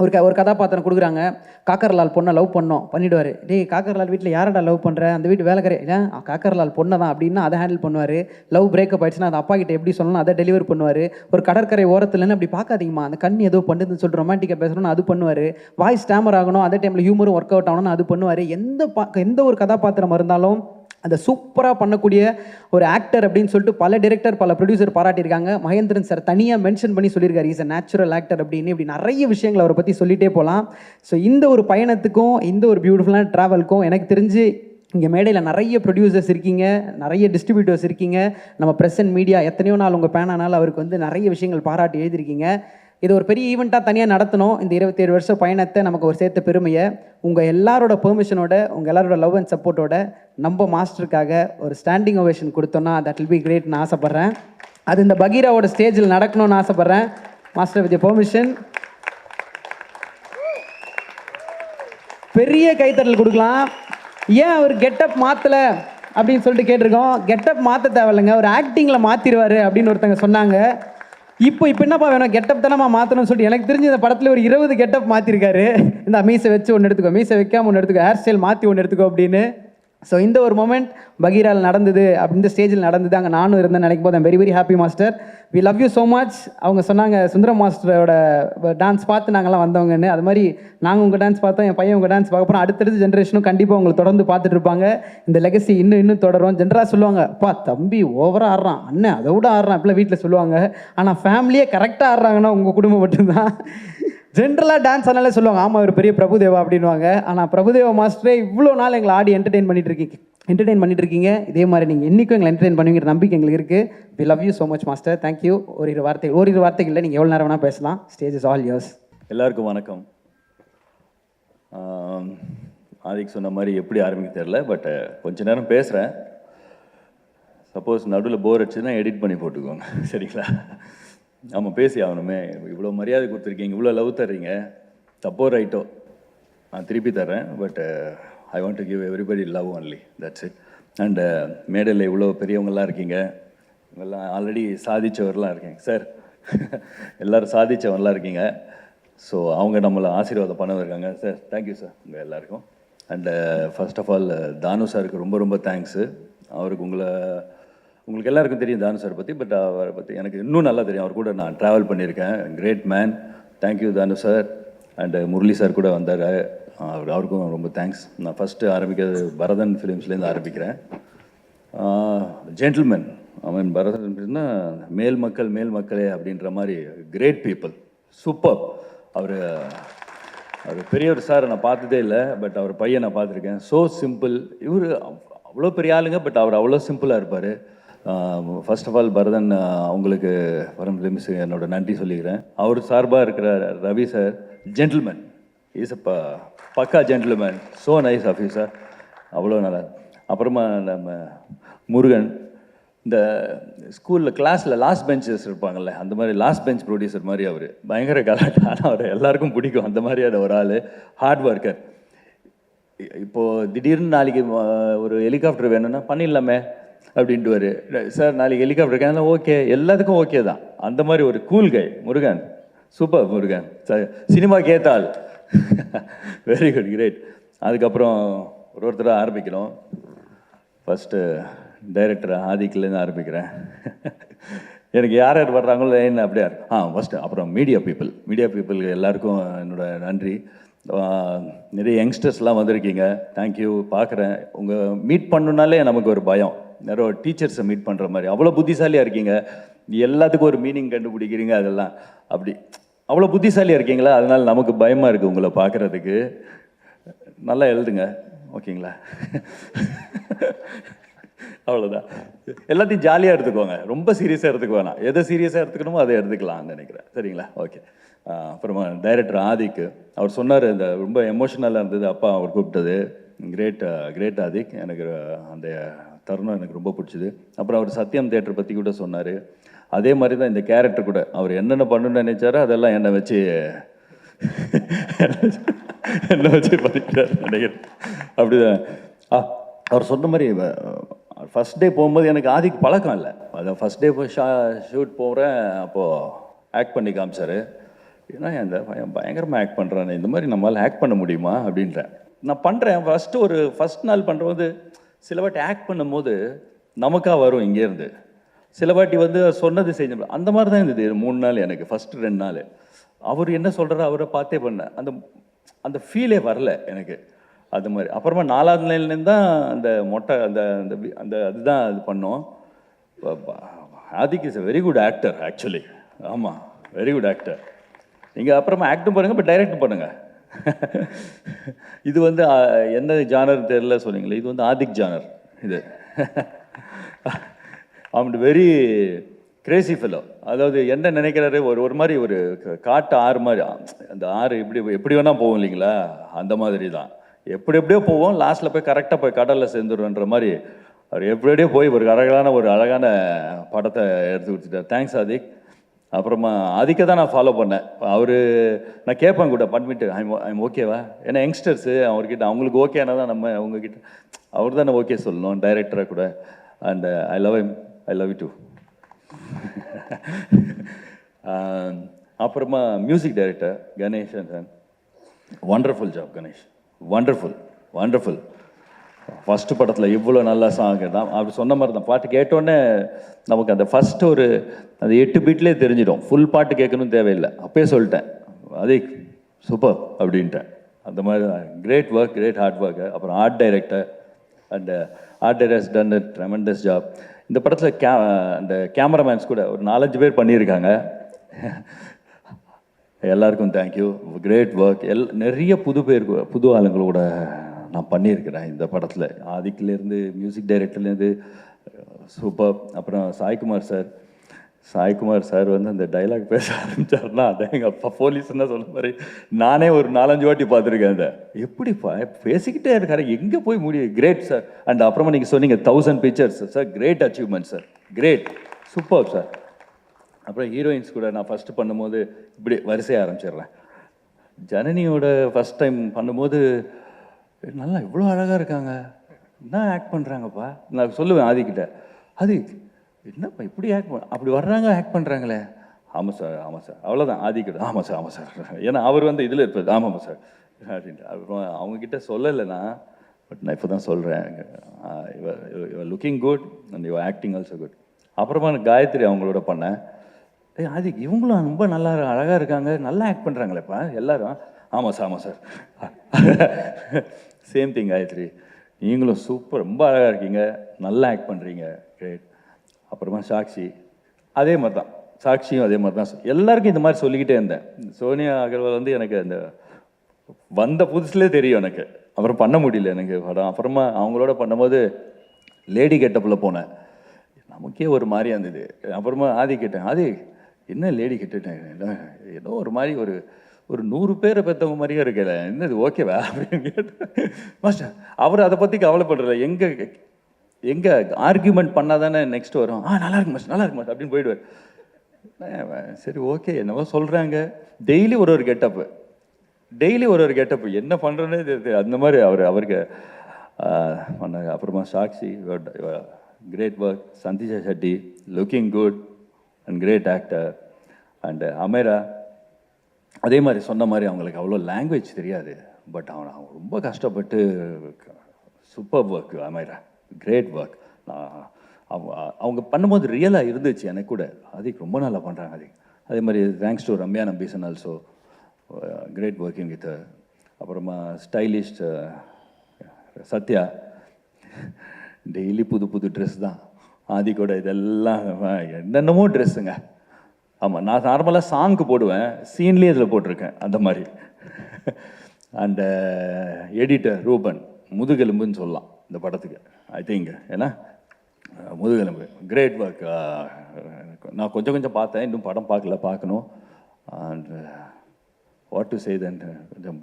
ஒரு கதாபாத்திரம் கொடுக்குறாங்க, காக்கர்லால் பொண்ணை லவ் பண்ணிடுவார். டேய் காக்கர்லால் வீட்டில் யாரடா லவ் பண்ணுற, அந்த வீட்டு வேலைக்காரே இல்லை காக்கர்லால் பொண்ணை தான் அப்படின்னா அதை ஹேண்டில் பண்ணுவார். லவ் பிரேக்கப் ஆயிடுச்சுன்னா அது அப்பா கிட்ட எப்படி சொல்லணும் அதை டெலிவர் பண்ணுவார். ஒரு கடற்கரை ஓரத்துலன்னு அப்படி பார்க்காதீங்கம்மா, அந்த கண் ஏதோ பண்ணுதுன்னு சொல்லிட்டு ரொமான்டிக்காக பேசணும்னு அது பண்ணுவார். வாய்ஸ் ஸ்டாமர் ஆகணும், அதே டைமில் ஹியூமரும் ஒர்க் அவுட் ஆகணும்னு அது பண்ணுவார். எந்த ஒரு கதாபாத்திரம் இருந்தாலும் அந்த சூப்பராக பண்ணக்கூடிய ஒரு ஆக்டர் அப்படின்னு சொல்லிட்டு பல டிரெக்டர் பல ப்ரொடியூசர் பாராட்டியிருக்காங்க. மகேந்திரன் சார் தனியாக மென்ஷன் பண்ணி சொல்லியிருக்காரு இஸ் அ நேச்சுரல் ஆக்டர் அப்படின்னு. இப்படி நிறைய விஷயங்கள் அவரை பற்றி சொல்லிகிட்டே போகலாம். ஸோ இந்த ஒரு பயணத்துக்கும் இந்த ஒரு பியூட்டிஃபுல்லான ட்ராவலுக்கும் எனக்கு தெரிஞ்சு இங்கே மேடையில் நிறைய ப்ரொடியூசர்ஸ் இருக்கீங்க, நிறைய டிஸ்ட்ரிபியூட்டர்ஸ் இருக்கீங்க, நம்ம ப்ரெஸ் அண்ட் மீடியா எத்தனையோ நாள் உங்கள் பேனானால் அவருக்கு வந்து நிறைய விஷயங்கள் பாராட்டி எழுதியிருக்கீங்க. இது ஒரு பெரிய ஈவெண்ட்டாக தனியாக நடத்தணும். இந்த 27 வருஷ பயணத்தை நமக்கு ஒரு சேர்த்த பெருமையை உங்கள் எல்லாரோட பெர்மிஷனோட, உங்கள் எல்லாரோட லவ் அண்ட் சப்போர்ட்டோட நம்ம மாஸ்டருக்காக ஒரு ஸ்டாண்டிங் ஓவேஷன் கொடுத்தோன்னா தட் வில் பி கிரேட்னு ஆசைப்பட்றேன். அது இந்த பகீராவோட ஸ்டேஜில் நடக்கணும்னு ஆசைப்பட்றேன். மாஸ்டர் வித் பெர்மிஷன் பெரிய கைத்தட்டல் கொடுக்கலாம். ஏன் அவர் கெட்டப் மாற்றலை அப்படின்னு சொல்லிட்டு கேட்டிருக்கோம். கெட்டப் மாற்ற தேவையில்லைங்க, ஒரு ஆக்டிங்கில் மாற்றிடுவார் அப்படின்னு ஒருத்தங்க சொன்னாங்க. இப்போ என்னப்பா வேணும், கெட்டப் தானே மாற்றணும்னு சொல்லிட்டு எனக்கு தெரிஞ்ச இந்த படத்தில் ஒரு 20 கெட்டப் மாற்றிருக்காரு. இந்த மீசை வச்சு ஒன்று எடுத்துக்கோ, மீசை வைக்காமல் ஒன்று எடுத்துக்கோ, ஹேர் ஸ்டைல் மாற்றி ஒன்று எடுத்துக்கோ அப்படின்னு. ஸோ இந்த ஒரு மொமெண்ட் பகீராவில் நடந்தது, இந்த ஸ்டேஜில் நடந்தது, அங்கே நானும் இருந்தேன் நினைக்கும் போது I'm very very happy master. We love you so much. அவங்க சொன்னாங்க சுந்தரம் மாஸ்டரோட டான்ஸ் பார்த்து நாங்கள்லாம் வந்தவங்கன்னு. அது மாதிரி நாங்கள் உங்கள் டான்ஸ் பார்த்தோம், என் பையன் உங்கள் டான்ஸ் பார்க்க போகிறோம். அடுத்தடுத்த ஜென்ரேஷனும் கண்டிப்பாக உங்களை தொடர்ந்து பார்த்துட்டு இருப்பாங்க. இந்த லெகசி இன்னும் தொடரும். ஜென்ரலாக சொல்லுவாங்க, அப்பா தம்பி ஓவராக ஆடுறான், அண்ணன் அதை விட ஆடுறான் அப்படிலாம் வீட்டில் சொல்லுவாங்க. ஆனால் ஃபேமிலியே கரெக்டாக ஆடுறாங்கன்னா உங்கள் குடும்பம் மட்டும்தான். ஜென்ரலாக டான்ஸ் அதனால சொல்லுவாங்க, ஆமாம் ஒரு பெரிய பிரபுதேவா அப்படின்வாங்க. ஆனால் பிரபுதேவா மாஸ்டரே இவ்வளோ நாள் எங்களை ஆடி என்டர்டெயின் பண்ணிட்டு இருக்கீங்க. இதே மாதிரி நீங்கள் என்றைக்கும் எங்களை என்டர்டெயின் பண்ணுவீங்கிற நம்பிக்கை எங்களுக்கு இருக்குது. We love you so much master. Thank you. ஓரிரு வார்த்தைகள் இல்லை, நீங்கள் எவ்வளோ நேரம் வேணால் பேசலாம். Stage is all yours. எல்லாருக்கும் வணக்கம். ஆதிக் சொன்ன மாதிரி எப்படி ஆரம்பிக்க தெரில, பட் கொஞ்ச நேரம் பேசுகிறேன். சப்போஸ் நடுவில் போர் அடிச்சுன்னா எடிட் பண்ணி போட்டுக்கோங்க, சரிங்களா? நம்ம பேசி ஆகணுமே. இவ்வளோ மரியாதை கொடுத்துருக்கீங்க, இவ்வளோ லவ் தர்றீங்க, தப்போ ரைட்டோ நான் திருப்பி தர்றேன். But I want to give everybody love only, that's it. And மேடையில் இவ்வளோ பெரியவங்களாம் இருக்கீங்க, இவங்கெல்லாம் ஆல்ரெடி சாதித்தவரெலாம் இருக்கீங்க சார், எல்லோரும் சாதித்தவங்களாம் இருக்கீங்க. ஸோ அவங்க நம்மளை ஆசீர்வாதம் பண்ண இருக்காங்க சார். தேங்க்யூ சார் உங்கள் எல்லாருக்கும். அண்டு ஃபர்ஸ்ட் ஆஃப் ஆல் தானு சாருக்கு ரொம்ப ரொம்ப தேங்க்ஸு. அவருக்கு உங்களுக்கு எல்லாருக்கும் தெரியும் தானு சார் பற்றி, பட் அவரை பற்றி எனக்கு இன்னும் நல்லா தெரியும். அவர் கூட நான் ட்ராவல் பண்ணியிருக்கேன். Great man. Thank you Thanu sir. And Murali sir கூட வந்தார், அவருக்கும் ரொம்ப தேங்க்ஸ். நான் ஃபஸ்ட்டு ஆரம்பிக்கிறது பரதன் ஃபிலிம்ஸ்லேருந்து ஆரம்பிக்கிறேன். ஜென்டில்மேன், அவன் பரதன் ஃபிலிம்ஸ்னா மேல் மக்களே அப்படின்ற மாதிரி கிரேட் பீப்புள், சூப்பர். அவர் பெரியவர் சார் நான் பார்த்ததே இல்லை, பட் அவர் பையன் நான் பார்த்துருக்கேன். So simple. இவர் அவ்வளோ பெரிய ஆளுங்க, பட் அவர் அவ்வளோ சிம்பிளாக இருப்பார். ஃபர்ஸ்ட் ஆஃப் ஆல் பரதன் அவங்களுக்கு பரம் ஃபிலிம்ஸு என்னோட நன்றி சொல்லிக்கிறேன். அவர் சார்பாக இருக்கிற Ravi sir, gentleman, is a pukka gentleman. So nice of you sir, அவ்வளோ நல்லா. அப்புறமா நம்ம முருகன், இந்த ஸ்கூலில் கிளாஸில் லாஸ்ட் பெஞ்சஸ் இருப்பாங்கள்ல, அந்த மாதிரி லாஸ்ட் பெஞ்ச் ப்ரொடியூசர் மாதிரி அவர் பயங்கர கலாட்டா. ஆனால் அவர் எல்லாருக்கும் பிடிக்கும், அந்த மாதிரியான ஒரு ஆள், ஹார்ட் ஒர்க்கர். இப்போது திடீர்னு நாளைக்கு ஒரு ஹெலிகாப்டர் வேணும்னா பண்ணிடலாமே அப்படின்ட்டு சார், நாளைக்கு ஹெலிகாப்டர் இருக்கா, ஓகே, எல்லாத்துக்கும் ஓகே தான். அந்த மாதிரி ஒரு கூல் கை முருகன், சூப்பர் முருகன். சினிமா கேட்டால் வெரி குட், கிரேட். அதுக்கப்புறம் ஒருத்தராக ஆரம்பிக்கணும். ஃபஸ்ட்டு டைரக்டர் ஆதிக்கிலேருந்து ஆரம்பிக்கிறேன். எனக்கு யார் யார் வர்றாங்களோ என்ன அப்படியே ஃபஸ்ட்டு. அப்புறம் மீடியா பீப்புள் எல்லாருக்கும் என்னோட நன்றி. நிறைய யங்ஸ்டர்ஸ்லாம் வந்திருக்கீங்க, தேங்க்யூ. பார்க்குறேன் உங்கள் மீட் பண்ணுனாலே நமக்கு ஒரு பயம், நிறைய டீச்சர்ஸை மீட் பண்ணுற மாதிரி. அவ்வளோ புத்திசாலியாக இருக்கீங்க, எல்லாத்துக்கும் ஒரு மீனிங் கண்டுபிடிக்கிறீங்க, அதெல்லாம் அப்படி அவ்வளோ புத்திசாலியாக இருக்கீங்களா, அதனால் நமக்கு பயமாக இருக்குது உங்களை பார்க்குறதுக்கு. நல்லா எழுதுங்க, ஓகேங்களா? அவ்வளோதான். எல்லாத்தையும் ஜாலியாக எடுத்துக்கோங்க, ரொம்ப சீரியஸாக எடுத்துக்க வேணாம். எதை சீரியஸாக எடுத்துக்கணுமோ அதை எடுத்துக்கலாம்னு நினைக்கிறேன், சரிங்களா? ஓகே. அப்புறமா டைரக்டர் ஆதிக், அவர் சொன்னார், இந்த ரொம்ப எமோஷனலாக இருந்தது அப்பா அவர் கூப்பிட்டது. கிரேட் ஆதிக். எனக்கு அந்த தருணம் எனக்கு ரொம்ப பிடிச்சிது. அப்புறம் அவர் சத்யம் தேட்டர் பற்றி கூட சொன்னார். அதே மாதிரி தான் இந்த கேரக்டர் கூட அவர் என்னென்ன பண்ணணும்னு நினைச்சாரோ அதெல்லாம் என்னை வச்சு பண்ணிக்கிறார் நினைக்கிறேன். அப்படிதான் அவர் சொன்ன மாதிரி. ஃபஸ்ட் டே போகும்போது எனக்கு ஆதிக்கு பழக்கம் இல்லை. அதை ஃபஸ்ட் டே போய் ஷூட் போகிறேன், அப்போது ஆக்ட் பண்ணி காமிச்சார். ஏன்னா இந்த பையன் பயங்கரமாக ஆக்ட் பண்ணுறானே, இந்த மாதிரி நம்மளால் ஆக்ட் பண்ண முடியுமா அப்படின்றேன். நான் பண்ணுறேன். ஃபஸ்ட் நாள் பண்ணும்போது சில வாட்டி ஆக்ட் பண்ணும்போது நமக்காக வரும் இங்கேருந்து, சில வாட்டி சொன்னது செஞ்ச அந்த மாதிரி தான் இருந்தது 3 நாள் எனக்கு. ஃபஸ்ட்டு 2 நாள் அவர் என்ன சொல்கிறாரோ அவரை பார்த்தே பண்ணேன். அந்த ஃபீலே வரல எனக்கு. அது மாதிரி. அப்புறமா 4வது லைன்லேருந்து தான் அந்த மொட்டை அந்த அந்த அந்த அதுதான் இது பண்ணோம். Adhik is a very good actor actually. ஆமாம், வெரி குட் ஆக்டர். நீங்கள் அப்புறமா ஆக்டும் பண்ணுங்கள், பட் டைரக்டும் பண்ணுங்கள். இது வந்து என்ன ஜானர் தெரியல சொன்னீங்களே, இது வந்து ஆதிக் ஜானர் இது. அவன் வெரி கிரேசி ஃபெல்லோ. அதாவது என்ன நினைக்கிறாரு, ஒரு மாதிரி ஒரு காட்டு ஆறு மாதிரி. அந்த ஆறு எப்படி வேணால் போகும் இல்லைங்களா, அந்த மாதிரி தான். எப்படியோ போவோம், லாஸ்ட்டில் போய் கரெக்டாக போய் கடலில் சேர்ந்துடுன்ற மாதிரி அவர் எப்படியோ போய் ஒரு அழகான படத்தை எடுத்து கொடுத்துட்டார். தேங்க்ஸ் ஆதிக். அப்புறமா ஆதிக்கை தான் நான் ஃபாலோ பண்ணேன். நான் கேட்பேன் கூட பண்ணிட்டு ஐம் ஓகேவா, ஏன்னா யங்ஸ்டர்ஸு அவர்கிட்ட அவங்களுக்கு ஓகேனா தான் நம்ம அவங்கக்கிட்ட அவர் தானே ஓகே சொல்லணும், டைரக்டராக கூட. And I love you too. அப்புறமா music director Ganesan sir, wonderful job Ganesh, wonderful. First படத்தில் இவ்வளோ நல்லா சாங் தான். அப்படி சொன்ன மாதிரி தான், பாட்டு கேட்டோடனே நமக்கு அந்த ஃபஸ்ட்டு அந்த 8 பீட்லேயே தெரிஞ்சிடும். ஃபுல் பாட்டு கேட்கணும்னு தேவையில்லை, அப்பயே சொல்லிட்டேன் அதே சூப்பர் அப்படின்ட்டேன். அந்த மாதிரி great work, great hard work. அப்புறம் art director and art directors done a tremendous job. இந்த படத்தில் அந்த கேமராமேன்ஸ் கூட ஒரு 4-5 பேர் பண்ணியிருக்காங்க. எல்லாருக்கும் தேங்க்யூ, கிரேட் ஒர்க். நிறைய புது ஆளுங்களோட நான் பண்ணியிருக்கிறேன் இந்த படத்தில். ஆதிக்கிலேருந்து மியூசிக் டைரக்டர்லேருந்து சூப்பர். அப்புறம் சாய்குமார் சார் வந்து அந்த டைலாக் பேச ஆரம்பித்தார்னா அதை எங்கள் அப்பா போலீஸ்ன்னா சொன்ன மாதிரி நானே ஒரு 4-5 வாட்டி பார்த்துருக்கேன். அதை எப்படிப்பா பேசிக்கிட்டே இருக்காரு, எங்கே போய் முடியும். Great sir. அண்ட் அப்புறமா நீங்கள் சொன்னீங்க 1000 pictures sir, great achievement sir, great, super sir. அப்புறம் ஹீரோயின்ஸ் கூட நான் ஃபஸ்ட்டு பண்ணும்போது இப்படி வரிசையாக ஆரம்பிச்சிடுறேன். ஜனனியோட ஃபஸ்ட் டைம் பண்ணும்போது நல்லா இவ்வளோ அழகாக இருக்காங்க, என்ன ஆக்ட் பண்ணுறாங்கப்பா. நான் சொல்லுவேன் ஆதிக்கிட்ட, என்னப்பா இப்படி அப்படி வர்றாங்க, ஆக்ட் பண்ணுறாங்களே. ஆமாம் சார் அவ்வளோதான். ஆதிக்கிட்ட ஆமாம் சார். ஏன்னா அவர் வந்து இதில் இருப்பார். ஆமாம் சார் அப்படின்ட்டு. அப்புறம் அவங்கக்கிட்ட சொல்லலைண்ணா, பட் நான் இப்போ தான் சொல்கிறேன். Your looking good and your acting also good. அப்புறமா காயத்ரி அவங்களோட பண்ணேன். ஆதிக் இவங்களும் ரொம்ப நல்லா அழகாக இருக்காங்க, நல்லா ஆக்ட் பண்ணுறாங்களேப்பா எல்லாரும். ஆமாம் சார். சேம் திங் காயத்ரி, நீங்களும் சூப்பர், ரொம்ப அழகாக இருக்கீங்க, நல்லா ஆக்ட் பண்ணுறீங்க, கிரேட். அப்புறமா சாக்ஷி அதே மாதிரி தான், சாக்ஷியும் அதே மாதிரி தான். எல்லாருக்கும் இந்த மாதிரி சொல்லிக்கிட்டே இருந்தேன். சோனியா அகர்வால் வந்து எனக்கு அந்த வந்த புதுசுலேயே தெரியும் எனக்கு, அப்புறம் பண்ண முடியல எனக்கு படம். அப்புறமா அவங்களோட பண்ணும்போது லேடி கெட்டப்பில் போனேன், நமக்கே ஒரு மாதிரியா இருந்தது. அப்புறமா ஆதி கேட்டேன், என்ன லேடி கெட்டுட்டேன், ஏதோ ஒரு மாதிரி ஒரு 100 பேரை பெற்றவங்க மாதிரியே இருக்கல, என்னது ஓகேவா அப்படின்னு கேட்டேன். மாஸ்டர் அவர் அதை பற்றி கவலைப்படுறல, எங்கே ஆர்கியூமெண்ட் பண்ணால் தானே நெக்ஸ்ட் வரும். நல்லா இருக்கு மாஸ்டர் அப்படின்னு போயிடுவார். சரி ஓகே என்னவோ சொல்கிறாங்க. டெய்லி ஒரு கெட்டப்பு, என்ன பண்ணுறேன்னே தெரியுது. அந்த மாதிரி அவருக்கு பண்ணாங்க. அப்புறமா Sakshi, great work. Sandeesha Shetty, looking good and great actor. And Amyra அதே மாதிரி சொன்ன மாதிரி அவங்களுக்கு அவ்வளோ லாங்குவேஜ் தெரியாது, பட் அவன் ரொம்ப கஷ்டப்பட்டு super work. Amyra great work. அவங்க பண்ணும்போது ரியலாக இருந்துச்சு எனக்கு கூட. அதுக்கு ரொம்ப நல்லா பண்ணுறாங்க. அதே மாதிரி thanks to Ramya Nambeesan also, great working with. அப்புறமா ஸ்டைலிஸ்ட் சத்யா, டெய்லி புது ட்ரெஸ் தான். ஆதிக்கோட இதெல்லாம் என்னென்னமோ ட்ரெஸ்ஸுங்க. ஆமாம், நான் நார்மலாக சாங்க்கு போடுவேன், சீன்லேயே இதில் போட்டிருக்கேன் அந்த மாதிரி. அண்ட் எடிட்டர் ரூபன், முதுகெலும்புன்னு சொல்லலாம் இந்த படத்துக்கு ஐ திங்க். ஏன்னா முதுகெலும்பு கிரேட் ஒர்க். நான் கொஞ்சம் பார்த்தேன், இன்னும் படம் பார்க்கணும். அண்ட் வாட் டு சே தென், கொஞ்சம்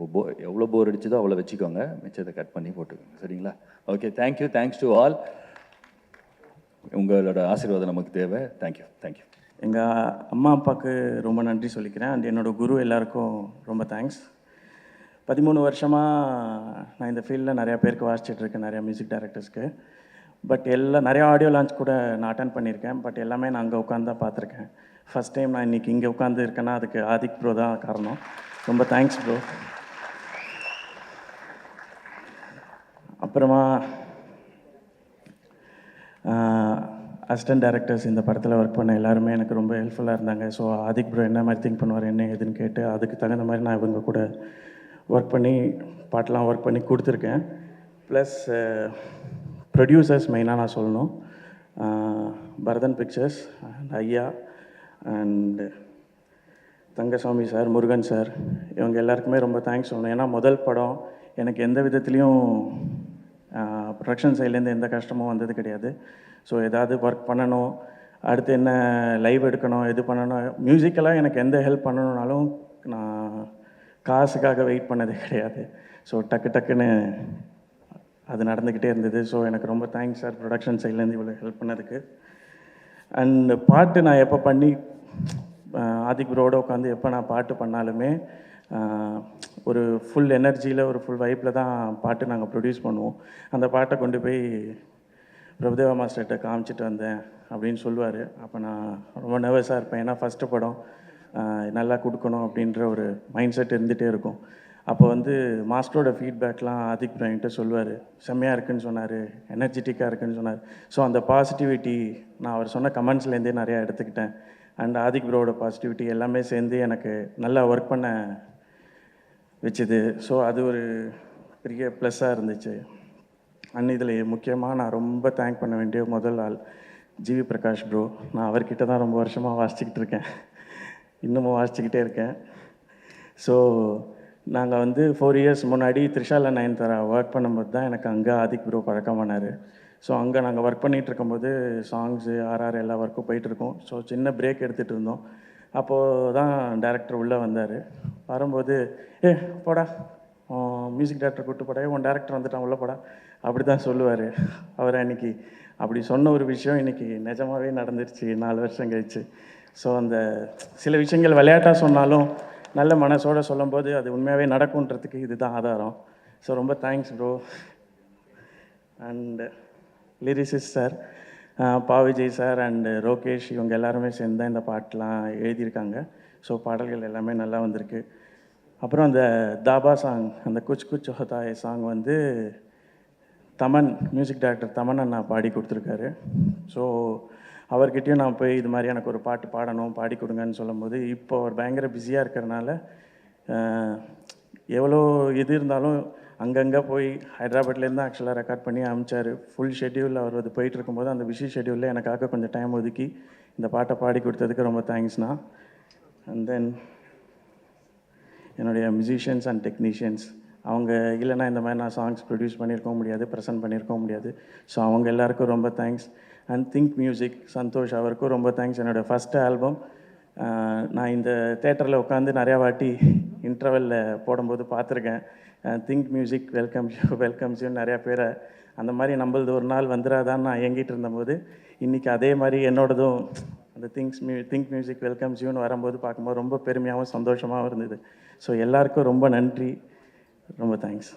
எவ்வளோ போர் அடிச்சதோ அவ்வளோ வச்சுக்கோங்க, மிச்சத்தை கட் பண்ணி போட்டுக்கோங்க, சரிங்களா? Okay, thank you, thanks to all. உங்களோட ஆசீர்வாதம் நமக்கு தேவை. தேங்க்யூ. எங்கள் அம்மா அப்பாவுக்கு ரொம்ப நன்றி சொல்லிக்கிறேன். அண்ட் என்னோடய குரு எல்லாருக்கும் ரொம்ப தேங்க்ஸ். 13 வருஷமாக நான் இந்த ஃபீல்டில் நிறையா பேருக்கு வாசிச்சிட்ருக்கேன், நிறையா மியூசிக் டைரக்டர்ஸ்க்கு. பட் நிறையா ஆடியோ லான்ச் கூட நான் அட்டன் பண்ணியிருக்கேன். பட் எல்லாமே நான் அங்கே உட்காந்து தான் பார்த்துருக்கேன். ஃபஸ்ட் டைம் நான் இன்றைக்கி இங்கே உட்காந்து இருக்கேன்னா அதுக்கு ஆதிக் ப்ரோ தான் காரணம். ரொம்ப தேங்க்ஸ் ப்ரோ. அப்புறமா அசிஸ்டன்ட் டைரக்டர்ஸ் இந்த படத்தில் ஒர்க் பண்ண எல்லாருமே எனக்கு ரொம்ப ஹெல்ப்ஃபுல்லாக இருந்தாங்க. ஸோ ஆதிக் ப்ரோ என்ன மாதிரி திங்க் பண்ணுவார், என்ன ஏதுன்னு கேட்டு அதுக்கு தகுந்த மாதிரி நான் இவங்க கூட ஒர்க் பண்ணி பாட்டெலாம் ஒர்க் பண்ணி கொடுத்துருக்கேன். ப்ளஸ் ப்ரொடியூசர்ஸ் மெயினாக நான் சொல்லணும். பரதன் பிக்சர்ஸ் அண்ட் ஐயா and Thangasamy sir, Murugan sir, இவங்க எல்லாருக்குமே ரொம்ப தேங்க்ஸ் சொல்லணும். ஏன்னா முதல் படம் எனக்கு எந்த விதத்துலேயும் ப்ரொடக்ஷன் சைட்லேருந்து எந்த கஷ்டமும் வந்தது கிடையாது. ஸோ ஏதாவது ஒர்க் பண்ணணும், அடுத்து என்ன லைவ் எடுக்கணும், எது பண்ணணும், மியூசிக்கலாக எனக்கு எந்த ஹெல்ப் பண்ணணுன்னாலும் நான் காசுக்காக வெயிட் பண்ணதே கிடையாது. ஸோ டக்குன்னு அது நடந்துக்கிட்டே இருந்தது. ஸோ எனக்கு ரொம்ப தேங்க்ஸ் சார், ப்ரொடக்ஷன் சைட்லேருந்து இவ்வளோ ஹெல்ப் பண்ணதுக்கு. அண்ட் பாட்டு நான் எப்போ பண்ணி ஆதிக் ப்ரோட உட்காந்து எப்போ நான் பாட்டு பண்ணாலுமே ஒரு ஃபுல் எனர்ஜியில், ஒரு ஃபுல் வைப்பில் தான் பாட்டு நாங்கள் ப்ரொடியூஸ் பண்ணுவோம். அந்த பாட்டை கொண்டு போய் பிரபுதேவா மாஸ்டர்கிட்ட காமிச்சிட்டு வந்தேன் அப்படின்னு சொல்லுவார். அப்போ நான் ரொம்ப நர்வஸாக இருப்பேன். ஏன்னா ஃபஸ்ட்டு படம் நல்லா கொடுக்கணும் அப்படின்ற ஒரு மைண்ட் செட் இருந்துகிட்டே இருக்கும். அப்போ வந்து மாஸ்டரோட ஃபீட்பேக்லாம் ஆதிக் ப்ரோ என்கிட்ட சொல்லுவார். செம்மையாக இருக்குன்னு சொன்னார், எனர்ஜெட்டிக்காக இருக்குன்னு சொன்னார். ஸோ அந்த பாசிட்டிவிட்டி நான் அவர் சொன்ன கமெண்ட்ஸ்லேருந்தே நிறையா எடுத்துக்கிட்டேன். அண்ட் ஆதிக் ப்ரோவோட பாசிட்டிவிட்டி எல்லாமே சேர்ந்து எனக்கு நல்லா ஒர்க் பண்ண வச்சுது. ஸோ அது ஒரு பெரிய ப்ளஸ்ஸாக இருந்துச்சு. அண்ட் இதில் முக்கியமாக நான் ரொம்ப தேங்க் பண்ண வேண்டிய முதல் ஆள் ஜிவி பிரகாஷ் ப்ரோ. நான் அவர்கிட்ட தான் ரொம்ப வருஷமாக வாசிச்சுக்கிட்டு இருக்கேன், இன்னமும் வாசிச்சுக்கிட்டே இருக்கேன். ஸோ நாங்கள் வந்து 4 இயர்ஸ் முன்னாடி த்ரிஷால நயன்தாரா ஒர்க் பண்ணும்போது தான் எனக்கு அங்கே ஆதிக் ப்ரோ பழக்கம் பண்ணார். ஸோ அங்கே நாங்கள் ஒர்க் பண்ணிகிட்டு இருக்கும்போது சாங்ஸு ஆர்ஆர் எல்லா ஒர்க்கும் போயிட்டுருக்கோம். ஸோ சின்ன பிரேக் எடுத்துகிட்டு இருந்தோம். அப்போது தான் டேரக்டர் உள்ளே வந்தார். வரும்போது போடா மியூசிக் டேரக்டர் கூப்பிட்டு போடா, உன் டேரக்டர் வந்துட்டான் உள்ளே போடா அப்படி தான் சொல்லுவார். அவர் அன்றைக்கி அப்படி சொன்ன ஒரு விஷயம் இன்றைக்கி நிஜமாகவே நடந்துருச்சு 4 வருஷம் கழிச்சு. ஸோ அந்த சில விஷயங்கள் விளையாட்டாக சொன்னாலும் நல்ல மனசோடு சொல்லும்போது அது உண்மையாகவே நடக்குன்றதுக்கு இதுதான் ஆதாரம். ஸோ ரொம்ப thanks bro. And lyricist sir, பா விஜய் சார் அண்டு ரோகேஷ், இவங்க எல்லாருமே சேர்ந்து தான் இந்த பாட்டெலாம் எழுதியிருக்காங்க. ஸோ பாடல்கள் எல்லாமே நல்லா வந்திருக்கு. அப்புறம் அந்த தாபா சாங், அந்த குச் குச் ஹோதாயே சாங் வந்து தமன், மியூசிக் டைரக்டர் தமன் அண்ணா பாடி கொடுத்துருக்காரு. ஸோ அவர்கிட்டயும் நான் போய் இது மாதிரி எனக்கு ஒரு பாட்டு பாடணும், பாடி கொடுங்கன்னு சொல்லும்போது, இப்போ அவர் பயங்கர பிஸியாக இருக்கிறனால எவ்வளோ இது இருந்தாலும் அங்கங்கே போய் ஹைதராபாத்லேருந்து ஆக்சுவலாக ரெக்கார்ட் பண்ணி அனுப்பிச்சார். ஃபுல் ஷெட்யூலில் அவர் அது போயிட்டு இருக்கும்போது அந்த பிஸி ஷெட்யூலில் எனக்காக கொஞ்சம் டைம் ஒதுக்கி இந்த பாட்டை பாடி கொடுத்ததுக்கு ரொம்ப தேங்க்ஸ்ண்ணா. அண்ட் தென் என்னுடைய மியூசிஷியன்ஸ் அண்ட் டெக்னீஷியன்ஸ், அவங்க இல்லைன்னா இந்த மாதிரி நான் சாங்ஸ் ப்ரொடியூஸ் பண்ணியிருக்கவும் முடியாது, ப்ரெசென்ட் பண்ணியிருக்கவும் முடியாது. ஸோ அவங்க எல்லாருக்கும் ரொம்ப thanks. And think music Santhosh, அவருக்கும் ரொம்ப தேங்க்ஸ். என்னோடய ஃபஸ்ட்டு ஆல்பம் நான் இந்த தேட்டரில் உட்காந்து நிறையா வாட்டி இன்டர்வெல்லில் போடும்போது பார்த்துருக்கேன். திங்க் மியூசிக் வெல்கம்ஸ் யூ நிறையா பேரை, அந்த மாதிரி நம்மளது ஒரு நாள் வந்துடாதான்னு நான் இயங்கிட்டு இருந்தபோது இன்றைக்கி அதே மாதிரி என்னோடதும் அந்த திங்க் மியூசிக் வெல்கம்ஸ் யூன்னு வரும்போது பார்க்கும்போது ரொம்ப பெருமையாகவும் சந்தோஷமாகவும் இருந்தது. ஸோ எல்லாருக்கும் ரொம்ப நன்றி, ரொம்ப தேங்க்ஸ்.